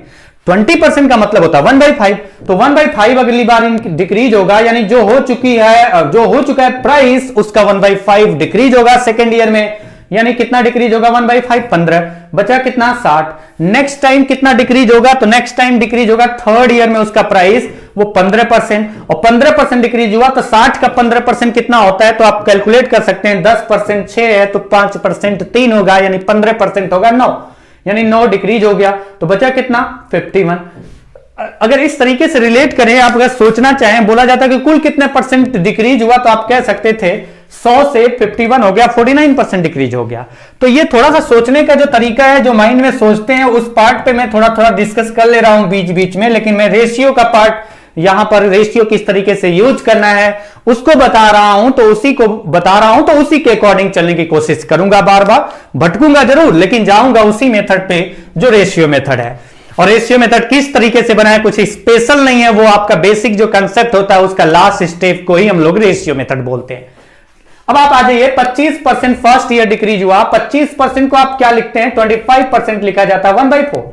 20% का मतलब होता है 1/5, तो 1/5 अगली बार डिक्रीज होगा, यानी जो हो चुका है प्राइस उसका 1/5 डिक्रीज होगा सेकेंड ईयर में, यानी कितना डिक्रीज होगा 1/5, 15, बचा कितना 60। नेक्स्ट टाइम कितना डिक्रीज होगा, तो नेक्स्ट टाइम डिक्रीज होगा थर्ड ईयर में उसका प्राइस वो 15%, और 15% डिक्रीज हुआ तो 60 का 15% कितना होता है, तो आप कैलकुलेट कर सकते हैं, 10% 6 है तो 5% 3 होगा, यानी 15% होगा 9, यानी 9 डिक्रीज हो गया, तो बचा कितना 51। अगर इस तरीके से रिलेट करें, आप अगर सोचना चाहें, बोला जाता है कि कुल कितने परसेंट डिक्रीज हुआ, तो आप कह सकते थे 100 से 51 हो गया, 49% डिक्रीज हो गया। तो ये थोड़ा सा सोचने का जो तरीका है, जो माइंड में सोचते हैं, उस पार्ट पे मैं थोड़ा थोड़ा डिस्कस कर ले रहा हूं बीच बीच में, लेकिन मैं रेशियो का पार्ट, यहां पर रेशियो किस तरीके से यूज करना है उसको बता रहा हूं, तो उसी को बता रहा हूं, तो उसी के अकॉर्डिंग चलने की कोशिश करूंगा, बार बार भटकूंगा जरूर, लेकिन जाऊंगा उसी मेथड पे जो रेशियो मेथड है। और रेशियो मेथड किस तरीके से बना है, कुछ स्पेशल नहीं है, वो आपका बेसिक जो कंसेप्ट होता है उसका लास्ट स्टेप को ही हम लोग रेशियो मेथड बोलते हैं। अब आप आ जाइए, 25% फर्स्ट ईयर डिक्रीज हुआ, 25% को आप क्या लिखते हैं, 25% लिखा जाता है 1/4,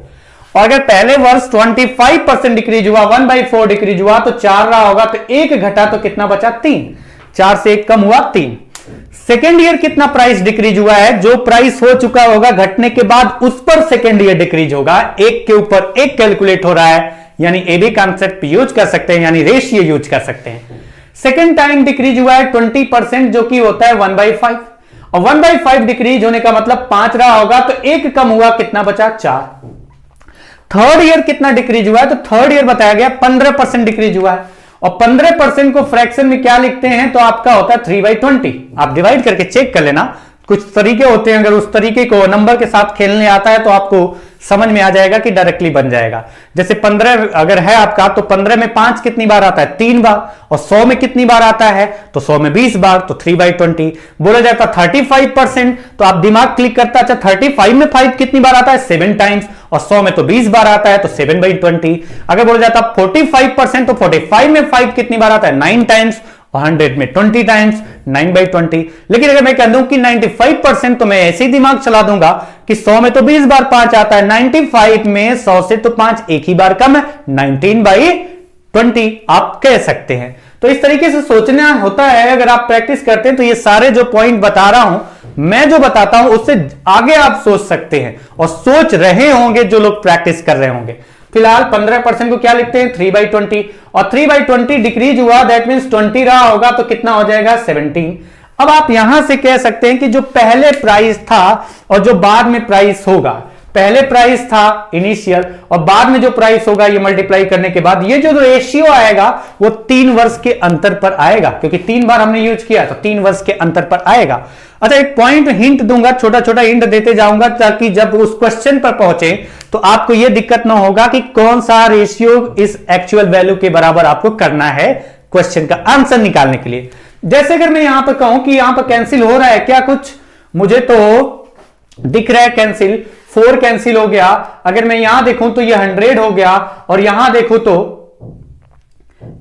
और अगर पहले वर्ष 25% डिक्रीज हुआ, 1/4 डिक्रीज हुआ, तो 4 रहा होगा, तो 1 घटा तो कितना बचा 3, 4 से 1 कम हुआ 3। सेकेंड ईयर कितना प्राइस डिक्रीज हुआ है, जो प्राइस हो चुका होगा घटने के बाद उस पर सेकेंड ईयर डिक्रीज होगा, एक के ऊपर एक कैलकुलेट हो रहा है, यानी ए बी कॉन्सेप्ट यूज कर सकते हैं, यानी रेशियो यूज कर सकते हैं। सेकेंड टाइम डिक्रीज हुआ है 20%, जो कि होता है 1/5, और 1/5 डिक्रीज होने का मतलब 5 रहा होगा, तो 1 कम हुआ, कितना बचा 4। थर्ड ईयर कितना डिक्रीज हुआ है, तो थर्ड ईयर बताया गया 15% डिक्रीज हुआ है, और 15% को फ्रैक्शन में क्या लिखते हैं, तो आपका होता है 3/20। आप डिवाइड करके चेक कर लेना, कुछ तरीके होते हैं, अगर उस तरीके को नंबर के साथ खेलने आता है तो आपको समझ में आ जाएगा कि डायरेक्टली बन जाएगा। जैसे 15 अगर है आपका तो 15 में 5 कितनी बार आता है, 3 बार, और 100 में कितनी बार आता है, तो 100 में 20 बार, तो 3/20। बोला जाता 35%, तो आप दिमाग क्लिक करता, अच्छा 35 में 5 कितनी बार आता है, 7 टाइम्स, और 100 में तो 20 बार आता है, तो 7/20। अगर बोला जाता 45%, तो 45 में 5 कितनी बार आता है, 9 टाइम्स, और 100 में 20 टाइम्स, 9/20। लेकिन अगर मैं कह दूं कि 95%, तो मैं ऐसे ही दिमाग चला दूंगा कि 100 में तो 20 बार 5 आता है, 95 में 100 से तो 5 एक ही बार कम है, 19/20 आप कह सकते हैं। तो इस तरीके से सोचना होता है। अगर आप प्रैक्टिस करते हैं तो ये सारे जो पॉइंट बता रहा हूं, मैं जो बताता हूं उससे आगे आप सोच सकते हैं, और सोच रहे होंगे जो लोग प्रैक्टिस कर रहे होंगे। फिलहाल 15% को क्या लिखते हैं, 3/20, और 3/20 डिक्रीज हुआ, दैट मींस 20 रहा होगा, तो कितना हो जाएगा, 17। अब आप यहां से कह सकते हैं कि जो पहले प्राइस था और जो बाद में प्राइस होगा, पहले प्राइस था इनिशियल, और बाद में जो प्राइस होगा ये मल्टीप्लाई करने के बाद ये जो रेशियो आएगा वो 3 वर्ष के अंतर पर आएगा, क्योंकि 3 बार हमने यूज किया, तो 3 वर्ष के अंतर पर आएगा। अच्छा, एक पॉइंट हिंट दूंगा, छोटा छोटा हिंट देते जाऊंगा, ताकि जब उस क्वेश्चन पर पहुंचे तो आपको यह दिक्कत ना होगा कि कौन सा रेशियो इस एक्चुअल वैल्यू के बराबर आपको करना है क्वेश्चन का आंसर निकालने के लिए। जैसे अगर मैं यहां पर कहूं कि यहां पर कैंसिल हो रहा है क्या, कुछ मुझे तो दिख रहा है कैंसिल, 4 कैंसिल हो गया। अगर मैं यहां देखूं तो ये 100 हो गया, और यहां देखूं तो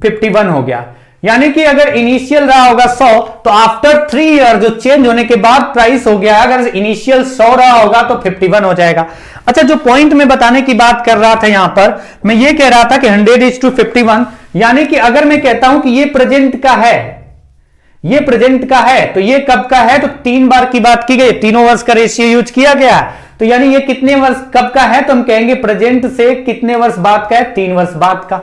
51 हो गया। यानी कि अगर इनिशियल रहा होगा 100, तो आफ्टर 3 ईयर जो चेंज होने के बाद प्राइस हो गया, अगर इनिशियल 100 रहा होगा तो 51 हो जाएगा। अच्छा, जो पॉइंट में बताने की बात कर रहा था यहां पर, मैं ये कह रहा था कि 100:51, यानी कि अगर मैं कहता हूं कि ये प्रेजेंट का है, ये प्रेजेंट का है, तो ये कब का है, तो 3 बार की बात की गई, तीनों वर्ष का रेशियो यूज किया गया, तो यानी ये कितने वर्ष कब का है, तो हम कहेंगे प्रेजेंट से कितने वर्ष बाद का है, 3 वर्ष बाद का।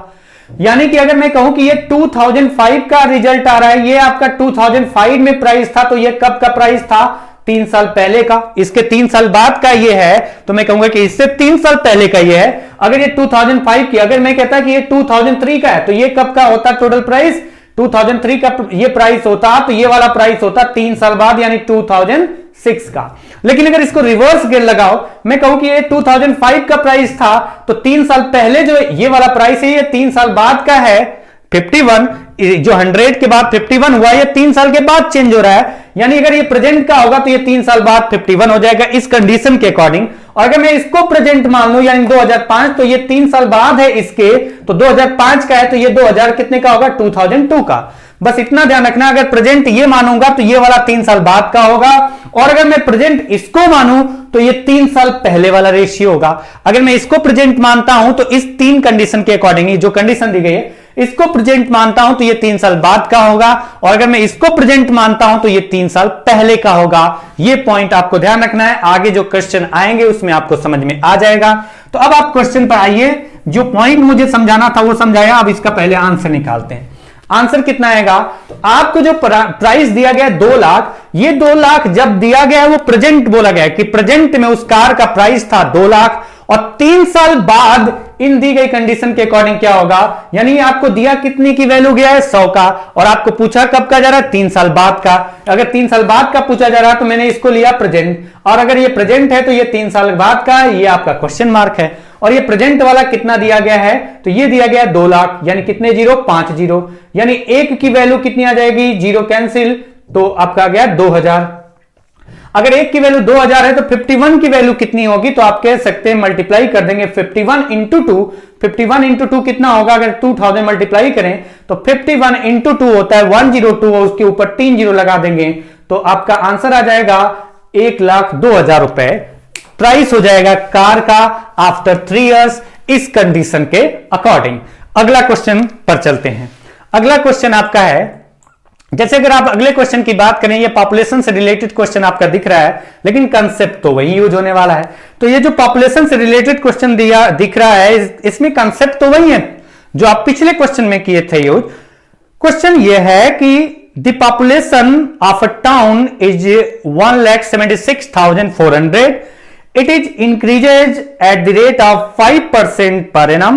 यानी कि अगर मैं कहूं कि ये 2005 का रिजल्ट आ रहा है, ये आपका 2005 में प्राइस था, तो ये कब का प्राइस था, 3 साल पहले का, इसके 3 साल बाद का ये है, तो मैं कहूंगा कि इससे 3 साल पहले का ये है। अगर ये 2005 की, अगर मैं कहता कि ये 2003 का है, तो ये कब का होता टोटल प्राइस, 2003 का ये प्राइस होता, तो ये वाला प्राइस होता 3 साल बाद, यानी 2006 का। लेकिन अगर इसको रिवर्स गेयर लगाओ, मैं कहूं कि ये 2005 का प्राइस था, तो 3 साल पहले जो ये वाला प्राइस है, ये 3 साल बाद का है, 51, जो 100 के बाद 51 हुआ, ये 3 साल के बाद चेंज हो रहा है, यानी अगर ये प्रेजेंट का होगा तो ये 3 साल बाद 51 हो जाएगा इस कंडीशन के अकॉर्डिंग। और अगर मैं इसको प्रेजेंट मान लूं, यानी 2005, तो ये 3 साल बाद है इसके, तो 2005 का है, तो ये 2000 कितने का होगा, 2002 का। बस इतना ध्यान रखना, अगर प्रेजेंट ये मानूंगा तो ये वाला 3 साल बाद का होगा, और अगर मैं प्रेजेंट इसको मानूं तो ये 3 साल पहले वाला रेशियो होगा। अगर मैं इसको प्रेजेंट मानता हूं तो इस 3 कंडीशन के अकॉर्डिंग, जो कंडीशन दी गई है, इसको प्रेजेंट मानता हूं तो ये 3 साल बाद का होगा, और अगर मैं इसको प्रेजेंट मानता हूं तो ये 3 साल पहले का होगा। ये पॉइंट आपको ध्यान रखना है, आगे जो क्वेश्चन आएंगे उसमें आपको समझ में आ जाएगा। तो अब आप क्वेश्चन पर आइए, जो पॉइंट मुझे समझाना था वो समझाया, अब इसका पहले आंसर निकालते हैं। आंसर कितना आएगा, तो आपको जो प्राइस दिया गया 2 लाख, ये 2 लाख जब दिया गया है वो प्रेजेंट बोला गया है कि प्रेजेंट में उस कार का प्राइस था 2 लाख, और 3 साल बाद इन दी गई कंडीशन के अकॉर्डिंग क्या होगा, यानी आपको दिया कितने की वैल्यू गया है, 100 का, और आपको पूछा कब का जा रहा है, 3 साल बाद का। अगर 3 साल बाद का पूछा जा रहा है तो मैंने इसको लिया प्रेजेंट, और अगर ये प्रेजेंट है तो ये 3 साल बाद का, ये आपका क्वेश्चन मार्क है। और ये प्रेजेंट वाला कितना दिया गया है, तो ये दिया गया 2 लाख, यानी कितने जीरो, 5 जीरो, यानी 1 की वैल्यू कितनी आ जाएगी, जीरो कैंसिल, तो आपका आ गया 2000। अगर 1 की वैल्यू 2000 है तो 51 की वैल्यू कितनी होगी, तो आप कह सकते हैं मल्टीप्लाई कर देंगे 51 इंटू 2, 51 इंटू 2 कितना होगा, अगर 2000 मल्टीप्लाई करें तो 51 इंटू 2 होता है 102, और उसके ऊपर 3 जीरो लगा देंगे, तो आपका आंसर आ जाएगा 1,02,000 रुपए प्राइस हो जाएगा कार का आफ्टर 3 इयर्स इस कंडीशन के अकॉर्डिंग। अगला क्वेश्चन पर चलते हैं। अगला क्वेश्चन आपका है, जैसे अगर आप अगले क्वेश्चन की बात करें, ये पॉपुलेशन से रिलेटेड क्वेश्चन आपका दिख रहा है, लेकिन कंसेप्ट तो वही यूज होने वाला है। तो ये जो पॉपुलेशन से रिलेटेड क्वेश्चन दिख रहा है, इसमें कंसेप्ट तो वही है जो आप पिछले क्वेश्चन में किए थे यूज। क्वेश्चन ये है कि the population of a town is 1,76,400, it is increases at the rate of 5% per annum.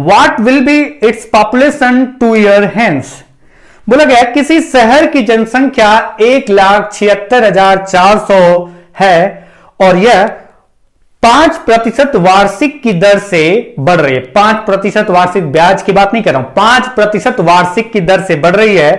What will be its population 2 year hence? बोला गया किसी शहर की जनसंख्या 1,76,400 है और यह 5% वार्षिक की दर से बढ़ रही है, 5% वार्षिक, ब्याज की बात नहीं कर रहा हूं, 5% वार्षिक की दर से बढ़ रही है,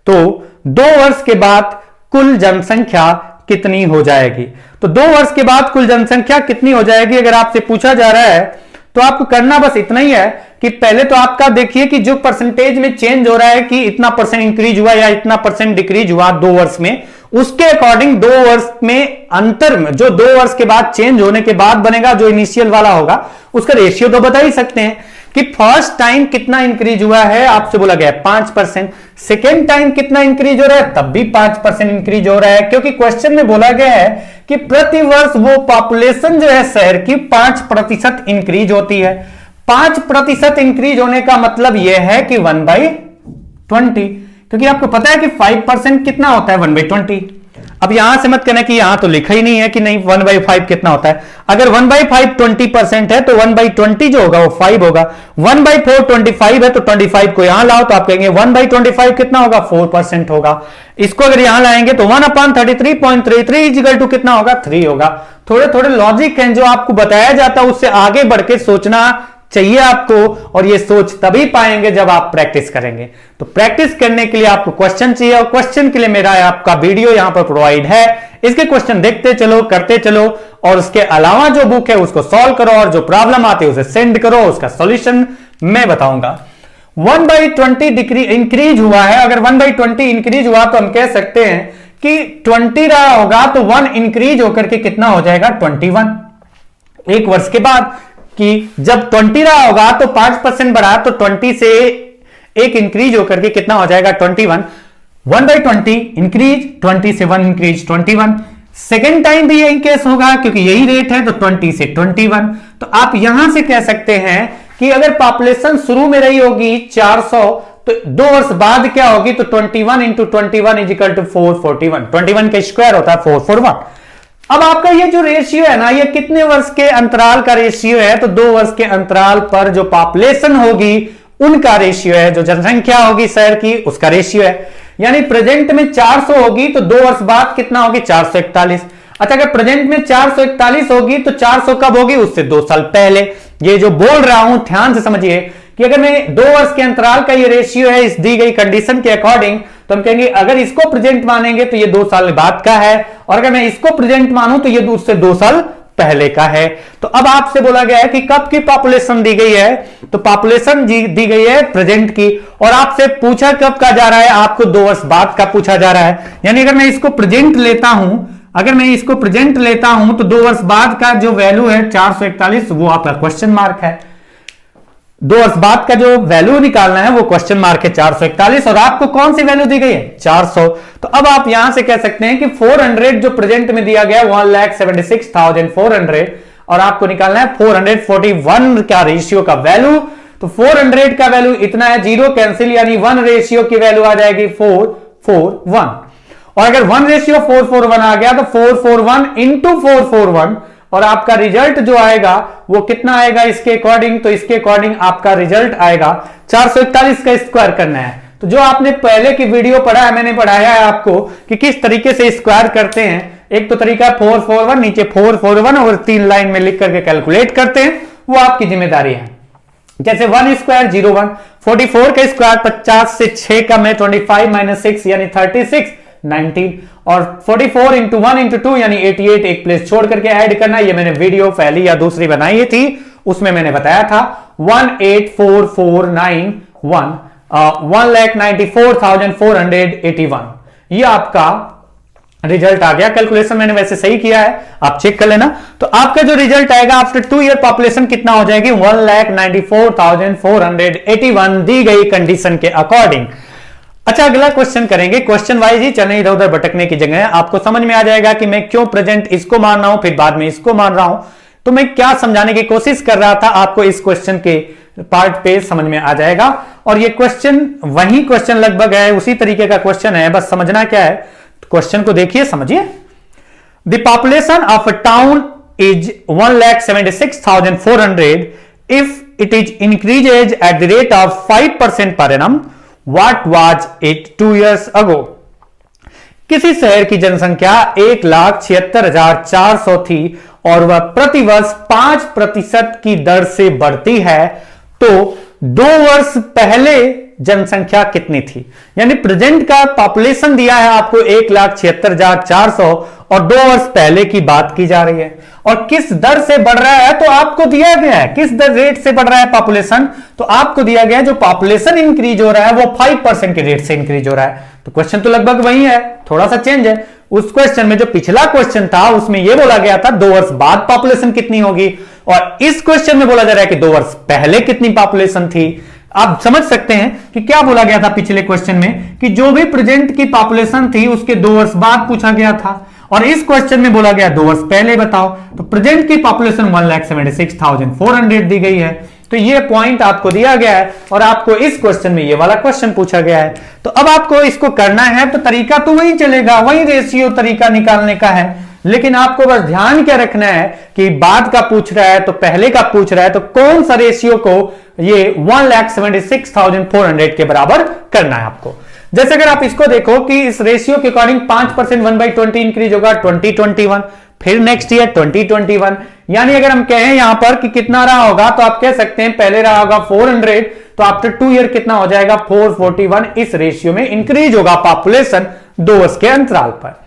तो 2 वर्ष के बाद कुल जनसंख्या कितनी हो जाएगी? तो 2 वर्ष के बाद कुल जनसंख्या कितनी हो जाएगी अगर आपसे पूछा जा रहा है, तो आपको करना बस इतना ही है कि पहले तो आपका देखिए कि जो परसेंटेज में चेंज हो रहा है कि इतना परसेंट इंक्रीज हुआ या इतना परसेंट डिक्रीज हुआ 2 वर्ष में, उसके अकॉर्डिंग 2 वर्ष में अंतर में जो 2 वर्ष के बाद चेंज होने के बाद बनेगा, जो इनिशियल वाला होगा, उसका रेशियो तो बता ही सकते हैं कि फर्स्ट टाइम कितना इंक्रीज हुआ है, आपसे बोला गया 5%, सेकेंड टाइम कितना इंक्रीज हो रहा है, तब भी 5% इंक्रीज हो रहा है, क्योंकि क्वेश्चन में बोला गया है कि प्रति वर्ष वो पॉपुलेशन जो है शहर की 5% इंक्रीज होती है। 5% इंक्रीज होने का मतलब यह है कि 1/20, क्योंकि आपको पता है कि 5% कितना होता है 1/20। अब यहां से मत कहना कि यहां तो लिखा ही नहीं है कि नहीं 1/5 कितना होता है। अगर 1/5 20% है तो 1/20 जो होगा वो 5 होगा। 1/4 25 है तो 25 को यहां लाओ तो आप कहेंगे 1/25 कितना होगा, 4% होगा। इसको अगर यहां लाएंगे तो 1/33.33 इक्वल टू कितना होगा, 3 होगा। थोड़े थोड़े लॉजिक हैं जो आपको बताया जाता है, उससे आगे बढ़ के सोचना चाहिए आपको, और ये सोच तभी पाएंगे जब आप प्रैक्टिस करेंगे। तो प्रैक्टिस करने के लिए आपको क्वेश्चन चाहिए, और क्वेश्चन के लिए मेरा आपका वीडियो यहां पर प्रोवाइड है। इसके क्वेश्चन देखते चलो, करते चलो, और उसके अलावा जो बुक है उसको सॉल्व करो, और जो प्रॉब्लम आती है उसे सेंड करो, उसका सॉल्यूशन मैं बताऊंगा। 1/20 डिग्री इंक्रीज हुआ है, अगर 1/20 इंक्रीज हुआ तो हम कह सकते हैं कि 20 रहा होगा तो 1 इंक्रीज होकर के कितना हो जाएगा, 21। एक वर्ष के बाद कि जब 20 रहा होगा तो 5% बढ़ा, तो 20 से एक इंक्रीज होकर के कितना हो जाएगा, 21। 1/20 इंक्रीज, 20 से 1 इंक्रीज 21। सेकेंड टाइम भी यही केस होगा क्योंकि यही रेट है, तो 20 से 21। तो आप यहां से कह सकते हैं कि अगर पॉपुलेशन शुरू में रही होगी 400, तो 2 वर्ष बाद क्या होगी, तो 21 इंटू 21 इज इक्वल टू 441। 21 का स्क्वायर होता है 441। अब आपका ये जो रेशियो है ना, ये कितने वर्ष के अंतराल का रेशियो है, तो 2 वर्ष के अंतराल पर जो पॉपुलेशन होगी उनका रेशियो है, जो जनसंख्या होगी शहर की उसका रेशियो है। यानी प्रेजेंट में 400 होगी तो 2 वर्ष बाद कितना होगी, 441। अच्छा, अगर प्रेजेंट में 441 होगी तो 400 कब होगी, उससे 2 साल पहले। ये जो बोल रहा हूं ध्यान से समझिए कि अगर मैं 2 वर्ष के अंतराल का ये रेशियो है इस दी गई कंडीशन के अकॉर्डिंग, तो हम कहेंगे अगर इसको प्रेजेंट मानेंगे तो ये 2 साल बाद का है, और अगर मैं इसको प्रेजेंट मानूं तो ये उससे 2 साल पहले का है। तो अब आपसे बोला गया है कि कब की पॉपुलेशन दी गई है, तो पॉपुलेशन दी गई है प्रेजेंट की, और आपसे पूछा कब का जा रहा है, आपको 2 वर्ष बाद का पूछा जा रहा है। यानी अगर मैं इसको प्रेजेंट लेता हूं, अगर मैं इसको प्रेजेंट लेता हूं तो 2 वर्ष बाद का जो वैल्यू है 441, वो आपका क्वेश्चन मार्क है। 2 वर्ष बाद का जो वैल्यू निकालना है वो क्वेश्चन मार्क है 441, और आपको कौन सी वैल्यू दी गई है, 400। तो अब आप यहां से कह सकते हैं कि 400 जो प्रेजेंट में दिया गया 1,76,400, और आपको निकालना है 441 का रेशियो का वैल्यू। तो 400 का वैल्यू इतना है, 0 कैंसिल, यानी 1 रेशियो की वैल्यू आ जाएगी 441। और अगर 1 रेशियो 441 आ गया तो 441 इंटू 441, और आपका रिजल्ट जो आएगा वो कितना आएगा इसके अकॉर्डिंग, तो इसके अकॉर्डिंग आपका रिजल्ट आएगा 441 का स्क्वायर करना है। तो जो आपने पहले की वीडियो पढ़ा है, मैंने पढ़ाया है आपको कि किस तरीके से स्क्वायर करते हैं। एक तो तरीका 441, नीचे 441 और 3 लाइन में लिख करके कैलकुलेट करते हैं, वो आपकी जिम्मेदारी है। जैसे 1 स्क्वायर 01, 44 का स्क्वायर 50 से 6 का में 25 माइनस 6 यानी 36, 19, और 44 इंटू 1 इंटू 2 यानी 88, एक प्लेस छोड़ करके ऐड करना। ये मैंने वीडियो पहली या दूसरी बनाई थी, उसमें मैंने बताया था 1,84,491, 1,94,481, ये आपका रिजल्ट आ गया। कैलकुलेशन मैंने वैसे सही किया है, आप चेक कर लेना। तो आपका जो रिजल्ट आएगा आफ्टर 2 ईयर पॉपुलेशन कितना हो जाएगी, 1,94,481 दी गई कंडीशन के अकॉर्डिंग। अच्छा, अगला क्वेश्चन करेंगे, क्वेश्चन वाइज ही चलने, इधर उधर भटकने की जगह आपको समझ में आ जाएगा कि मैं क्यों प्रेजेंट इसको मान रहा हूं फिर बाद में इसको मान रहा हूं, तो मैं क्या समझाने की कोशिश कर रहा था आपको इस क्वेश्चन के पार्ट पे समझ में आ जाएगा। और ये क्वेश्चन वही क्वेश्चन लगभग है, उसी तरीके का क्वेश्चन है, बस समझना क्या है। क्वेश्चन को देखिए, समझिए। The population of a town is 1,76,400 if it is increases at the rate of 5% per annum, what was it 2 years ago? किसी शहर की जनसंख्या 1,76,400 थी और वह प्रतिवर्ष 5% की दर से बढ़ती है, तो 2 वर्ष पहले जनसंख्या कितनी थी? यानी प्रेजेंट का पॉपुलेशन दिया है आपको 1,76,400 और 2 वर्ष पहले की बात की जा रही है, और किस दर से बढ़ रहा है तो आपको दिया गया है किस दर रेट से बढ़ रहा है पॉपुलेशन, तो आपको दिया गया है जो पॉपुलेशन इंक्रीज हो रहा है वो 5% के रेट से इंक्रीज हो रहा है। तो क्वेश्चन तो लगभग वही है, थोड़ा सा चेंज है। उस क्वेश्चन में जो पिछला क्वेश्चन था उसमें यह बोला गया था 2 वर्ष बाद पॉपुलेशन कितनी होगी, और इस क्वेश्चन में बोला जा रहा है कि 2 वर्ष पहले कितनी पॉपुलेशन थी। आप समझ सकते हैं कि क्या बोला गया था पिछले क्वेश्चन में कि जो भी प्रेजेंट की पॉपुलेशन थी उसके 2 वर्ष बाद पूछा गया था, और इस क्वेश्चन में बोला गया 2 वर्ष पहले बताओ। तो प्रेजेंट की पॉपुलेशन 1,76,400 दी गई है, तो ये पॉइंट आपको दिया गया है और आपको इस क्वेश्चन में ये वाला क्वेश्चन पूछा गया है। तो अब आपको इसको करना है तो तरीका तो वही चलेगा, वही रेशियो तरीका निकालने का है, लेकिन आपको बस ध्यान क्या रखना है कि बाद का पूछ रहा है तो पहले का पूछ रहा है, तो कौन सा रेशियो को ये 1,76,400 के बराबर करना है आपको। जैसे अगर आप इसको देखो कि इस रेशियो के अकॉर्डिंग 5% 1/20 इंक्रीज होगा 2021, फिर नेक्स्ट ईयर 2021, यानी अगर हम कहें यहां पर कि कितना रहा होगा तो आप कह सकते हैं पहले रहा होगा 400, तो आफ्टर 2 ईयर कितना हो जाएगा 441। इस रेशियो में इंक्रीज होगा पॉपुलेशन 2 वर्ष के अंतराल पर।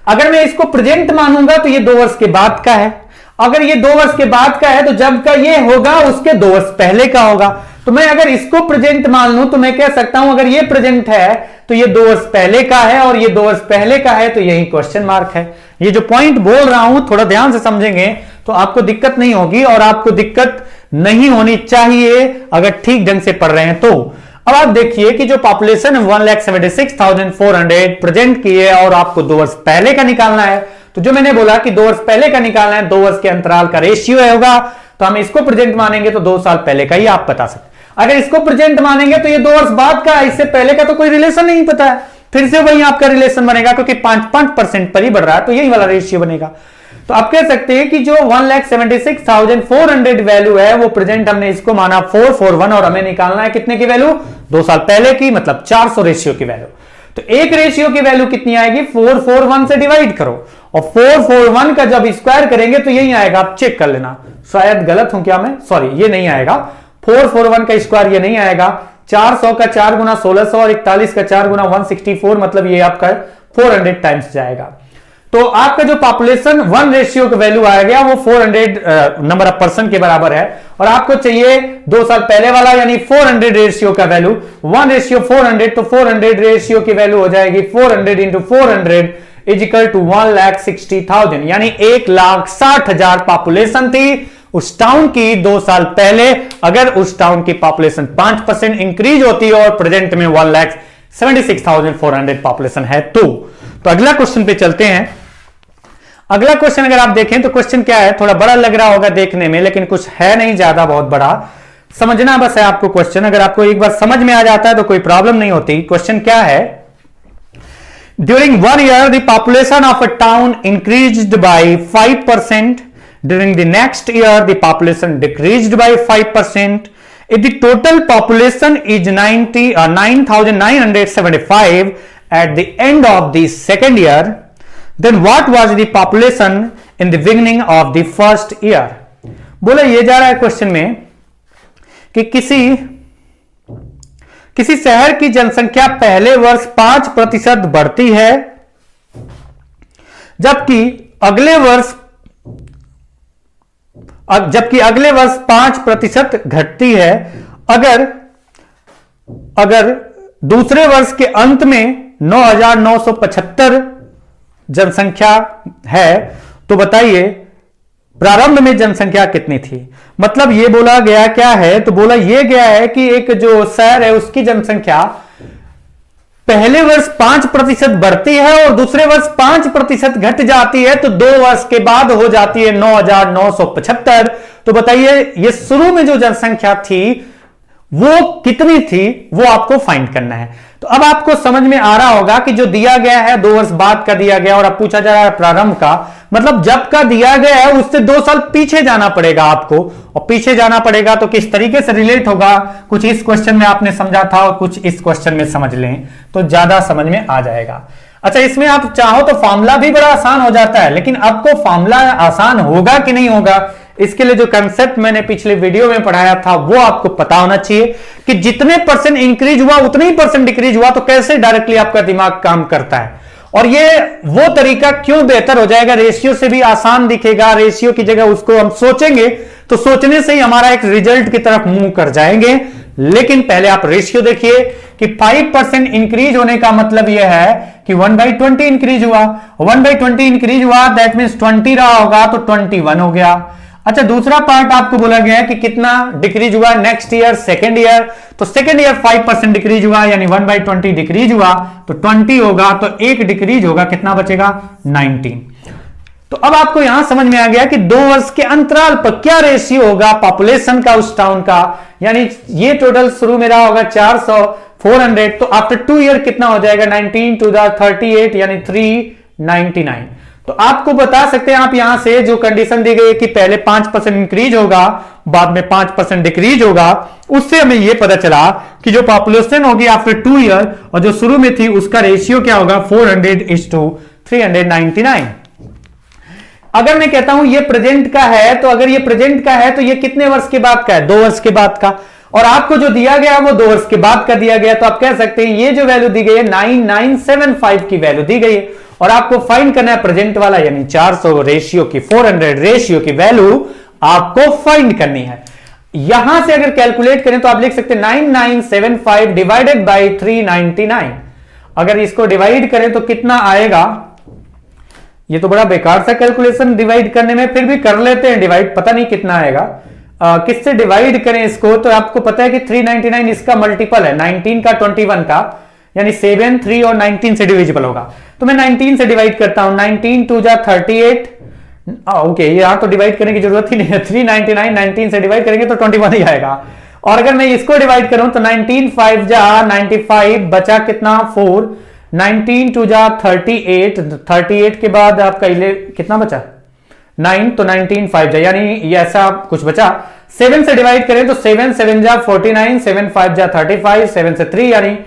अगर मैं इसको प्रेजेंट मानूंगा तो ये 2 वर्ष के बाद का है, अगर ये 2 वर्ष के बाद का है तो जब का ये होगा उसके 2 वर्ष पहले का होगा। तो मैं अगर इसको प्रेजेंट मान लूं तो मैं कह सकता हूं अगर ये प्रेजेंट है तो ये 2 वर्ष पहले का है और ये 2 वर्ष पहले का है, तो यही क्वेश्चन मार्क है। ये जो पॉइंट बोल रहा हूं थोड़ा ध्यान से समझेंगे तो आपको दिक्कत नहीं होगी, और आपको दिक्कत नहीं होनी चाहिए अगर ठीक ढंग से पढ़ रहे हैं तो। अब आप देखिए कि जो पॉपुलेशन 1,76,400 प्रेजेंट की है और आपको 2 वर्ष पहले का निकालना है, तो जो मैंने बोला कि 2 वर्ष पहले का निकालना है, 2 वर्ष के अंतराल का रेशियो होगा, तो हम इसको प्रेजेंट मानेंगे तो 2 साल पहले का ही आप बता सकते। अगर इसको प्रेजेंट मानेंगे तो ये 2 वर्ष बाद का, इससे पहले का तो कोई रिलेशन नहीं पता है, फिर से वही आपका रिलेशन बनेगा क्योंकि 5% पर ही बढ़ रहा है, तो यही वाला रेशियो बनेगा। तो आप कह सकते हैं कि जो 1,76,400 वैल्यू है वो प्रेजेंट हमने इसको माना 441, और हमें निकालना है कितने की वैल्यू 2 साल पहले की, मतलब 400 रेशियो की वैल्यू। तो एक रेशियो की वैल्यू कितनी आएगी 441 से डिवाइड करो, और 441 का जब स्क्वायर करेंगे तो यही आएगा, आप चेक कर लेना, शायद गलत हूं क्या मैं, सॉरी ये नहीं आएगा, 441 का स्क्वायर ये नहीं आएगा, 400 का 4 गुना 1600 और 41 का 4 गुना 164, मतलब ये आपका 400 टाइम्स जाएगा। तो आपका जो पॉपुलेशन 1 रेशियो का वैल्यू आ गया वो 400 नंबर ऑफ पर्सन के बराबर है, और आपको चाहिए 2 साल पहले वाला यानी 400 रेशियो का वैल्यू 1:400, तो 400 रेशियो की वैल्यू हो जाएगी 400 इंटू 400 इज इक्वल टू 1,60,000, यानी 1,60,000 पॉपुलेशन थी उस टाउन की 2 साल पहले। अगर उस टाउन की पॉपुलेशन 5% इंक्रीज होती है और प्रेजेंट में 1,76,400 पॉपुलेशन है तो अगला क्वेश्चन पे चलते हैं। अगला क्वेश्चन अगर आप देखें तो क्वेश्चन क्या है, थोड़ा बड़ा लग रहा होगा देखने में, लेकिन कुछ है नहीं ज्यादा बहुत बड़ा, समझना बस है आपको क्वेश्चन। अगर आपको एक बार समझ में आ जाता है तो कोई प्रॉब्लम नहीं होती। क्वेश्चन क्या है, during 1 year the population of a town increased by 5%, during the next year the population decreased bye 5%, if the total population is 9,975 at the end of the second year, then what was the population in the beginning of the first year? बोला ये जा रहा है question में कि किसी शहर की जनसंख्या पहले वर्ष 5% बढ़ती है जबकि अगले वर्ष 5% घटती है। अगर दूसरे वर्ष के अंत में 9,975 जनसंख्या है तो बताइए प्रारंभ में जनसंख्या कितनी थी। मतलब ये बोला गया क्या है, तो बोला ये गया है कि एक जो शहर है उसकी जनसंख्या पहले वर्ष 5% बढ़ती है और दूसरे वर्ष 5% घट जाती है, तो 2 वर्ष के बाद हो जाती है 9,975। तो बताइए ये शुरू में जो जनसंख्या थी वो कितनी थी, वो आपको फाइंड करना है। तो अब आपको समझ में आ रहा होगा कि जो दिया गया है 2 वर्ष बाद का दिया गया और अब पूछा जा रहा है प्रारंभ का, मतलब जब का दिया गया है उससे 2 साल पीछे जाना पड़ेगा आपको, और पीछे जाना पड़ेगा तो किस तरीके से रिलेट होगा, कुछ इस क्वेश्चन में आपने समझा था और कुछ इस क्वेश्चन में समझ लें तो ज्यादा समझ में आ जाएगा। अच्छा, इसमें आप चाहो तो फॉर्मूला भी बड़ा आसान हो जाता है, लेकिन आपको फॉर्मूला आसान होगा कि नहीं होगा, इसके लिए जो कंसेप्ट मैंने पिछले वीडियो में पढ़ाया था वो आपको पता होना चाहिए कि जितने परसेंट इंक्रीज हुआ उतने ही परसेंट डिक्रीज हुआ, तो कैसे डायरेक्टली आपका दिमाग काम करता है। और ये वो तरीका क्यों बेहतर हो जाएगा, रेशियो से भी आसान दिखेगा, रेशियो की जगह उसको हम सोचेंगे तो सोचने से ही हमारा एक रिजल्ट की तरफ मूव कर जाएंगे। लेकिन पहले आप रेशियो देखिए कि 5% इंक्रीज होने का मतलब यह है कि 1/20 इंक्रीज हुआ, 1/20 इंक्रीज हुआ दैट मींस 20 रहा होगा तो 21 हो गया। अच्छा, दूसरा पार्ट आपको बोला गया है कि कितना डिक्रीज हुआ नेक्स्ट ईयर, सेकेंड ईयर, तो सेकेंड ईयर 5% डिक्रीज हुआ, यानी 1/20 डिक्रीज हुआ तो 20 होगा, तो एक डिक्रीज होगा, कितना बचेगा 19। तो अब आपको यहां समझ में आ गया कि 2 वर्ष के अंतराल पर क्या रेशियो होगा पॉपुलेशन का उस टाउन का, यानी ये टोटल शुरू में रहा होगा 400, 400, तो आफ्टर 2 ईयर कितना हो जाएगा 19 to the 38 यानी 399। तो आपको बता सकते हैं आप यहां से जो कंडीशन दी गई है कि पहले 5% इंक्रीज होगा बाद में 5% डिक्रीज होगा, उससे हमें यह पता चला कि जो पॉपुलेशन होगी आफ्टर 2 ईयर और जो शुरू में थी उसका रेशियो क्या होगा 400:399। अगर मैं कहता हूं ये प्रेजेंट का है, तो अगर ये प्रेजेंट का है तो ये कितने वर्ष के बाद का है, 2 वर्ष के बाद का, और आपको जो दिया गया वो 2 वर्ष के बाद का दिया गया, तो आप कह सकते हैं ये जो वैल्यू दी गई है 9975 की वैल्यू दी गई है, और आपको फाइंड करना है प्रेजेंट वाला यानी 400 रेशियो की 400 रेशियो की वैल्यू आपको फाइंड करनी है। यहां से अगर कैलकुलेट करें तो आप लिख सकते हैं 9975 डिवाइडेड बाई 399। अगर इसको डिवाइड करें तो कितना आएगा, ये तो बड़ा बेकार सा कैलकुलेशन डिवाइड करने में, फिर भी कर लेते हैं डिवाइड, पता नहीं कितना आएगा। किससे डिवाइड करें इसको, तो आपको पता है कि 399 इसका मल्टीपल है 19 का 21 का, यानी 7, 3 और 19 से डिविजिबल होगा, तो मैं 19 से डिवाइड करता हूं, 19 2 जा 38, ओके यहां तो डिवाइड करने की जरूरत ही नहीं है, 399 19 से डिवाइड करेंगे तो 21 ही आएगा। और अगर मैं इसको डिवाइड करूं तो 19 5 जा 95, बचा कितना 4, 19 2 जा 38, 38 के बाद आपका कितना बचा 9, तो 19 5 जा, यानी ऐसा कुछ बचा। 7 से डिवाइड करें तो 7 7 जा 49, 7 5 जा 35, 7 से 3, यानी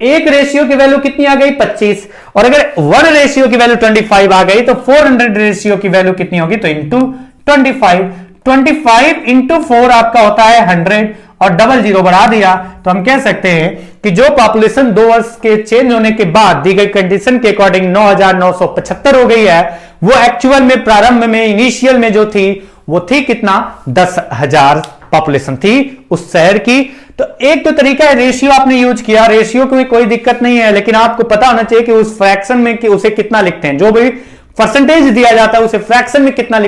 एक रेशियो की वैल्यू कितनी आ गई 25, और अगर 1 रेशियो की वैल्यू 25 आ गई तो 400 रेशियो की वैल्यू कितनी होगी, तो इंटू 25 इंटू 4 आपका होता है 100, और डबल जीरो बढ़ा दिया तो हम कह सकते हैं कि जो पॉपुलेशन 2 वर्ष के चेंज होने के बाद दी गई कंडीशन के अकॉर्डिंग 9975 हो गई है, वो एक्चुअल में प्रारंभ में इनिशियल में जो थी वो थी कितना 10,000 पॉपुलेशन थी उस शहर की। तो एक तो तरीका है रेशियो आपने यूज किया, रेशियो की कोई दिक्कत नहीं है, लेकिन आपको पता होना चाहिए कि उस फ्रैक्शन में कि उसे कितना लिखते हैं, जो भी परसेंटेज दिया जाता है उसे फ्रैक्शन में कितना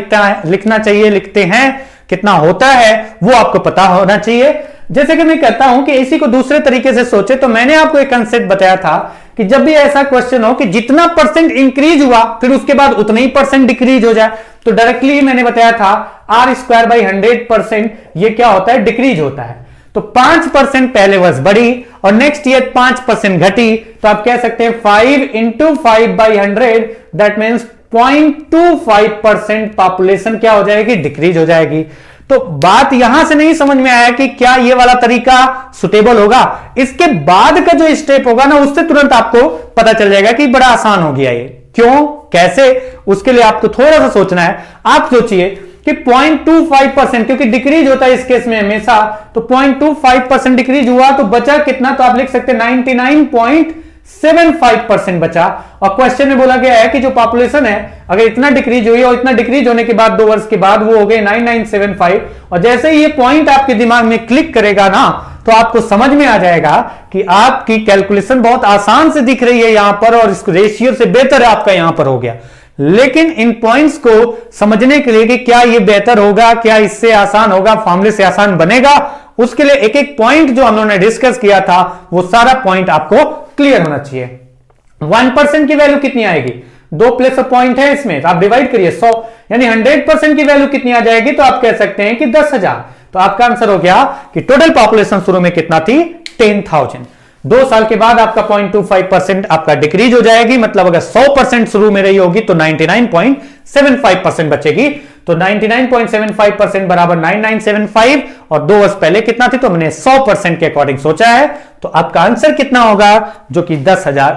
लिखना चाहिए, लिखते हैं कितना होता है वो आपको पता होना चाहिए। जैसे कि मैं कहता हूं कि इसी को दूसरे तरीके से सोचे, तो मैंने आपको एक कंसेप्ट बताया था कि जब भी ऐसा क्वेश्चन हो कि जितना परसेंट इंक्रीज हुआ फिर उसके बाद उतना ही परसेंट डिक्रीज हो जाए, तो डायरेक्टली मैंने बताया था r²/100% ये क्या होता है, डिक्रीज होता है। तो 5% पहले वर्ष बढ़ी और नेक्स्ट ईयर 5% घटी, तो आप कह सकते हैं 5 × 5/100 दैट मीन्स 0.25% पॉपुलेशन क्या हो जाएगी, डिक्रीज हो जाएगी। तो बात यहां से नहीं समझ में आया कि क्या ये वाला तरीका सुटेबल होगा, इसके बाद का जो स्टेप होगा ना उससे तुरंत आपको पता चल जाएगा कि बड़ा आसान हो गया ये। क्यों, कैसे, उसके लिए आपको थोड़ा सा सोचना है। आप सोचिए कि 0.25%, क्योंकि डिक्रीज होता है इस केस में हमेशा, तो 0.25% डिक्रीज हुआ तो बचा कितना, तो आप लिख सकते हैं 99.75% बचा। और क्वेश्चन में बोला गया है कि जो पॉपुलेशन है अगर इतना डिक्रीज हुई और इतना डिक्रीज होने के बाद 2 वर्ष के बाद वो हो गए 9975, और जैसे ही ये पॉइंट आपके दिमाग में क्लिक करेगा ना तो आपको समझ में आ जाएगा कि आपकी कैलकुलेशन बहुत आसान से दिख रही है यहां पर, और इस रेशियो से बेहतर आपका यहां पर हो गया। लेकिन इन पॉइंट्स को समझने के लिए कि क्या ये बेहतर होगा, क्या इससे आसान होगा, फॉर्मूले से आसान बनेगा, उसके लिए एक एक पॉइंट जो हम लोगों ने डिस्कस किया था वो सारा पॉइंट आपको क्लियर होना चाहिए। 1% की वैल्यू कितनी आएगी, 2 प्लस पॉइंट है इसमें, तो आप डिवाइड करिए 100, यानी 100% की वैल्यू कितनी आ जाएगी, तो आप कह सकते हैं कि 10,000। तो आपका आंसर हो गया कि टोटल पॉपुलेशन शुरू में कितना थी, 10,000। 2 साल के बाद आपका 0.25% आपका डिक्रीज हो जाएगी, मतलब अगर 100% शुरू में रही होगी तो 99.75% बचेगी। तो 99.75% बराबर 9975, और 2 वर्ष पहले कितना थी, तो हमने 100% के अकॉर्डिंग सोचा है, तो आपका आंसर कितना होगा, जो कि 10,000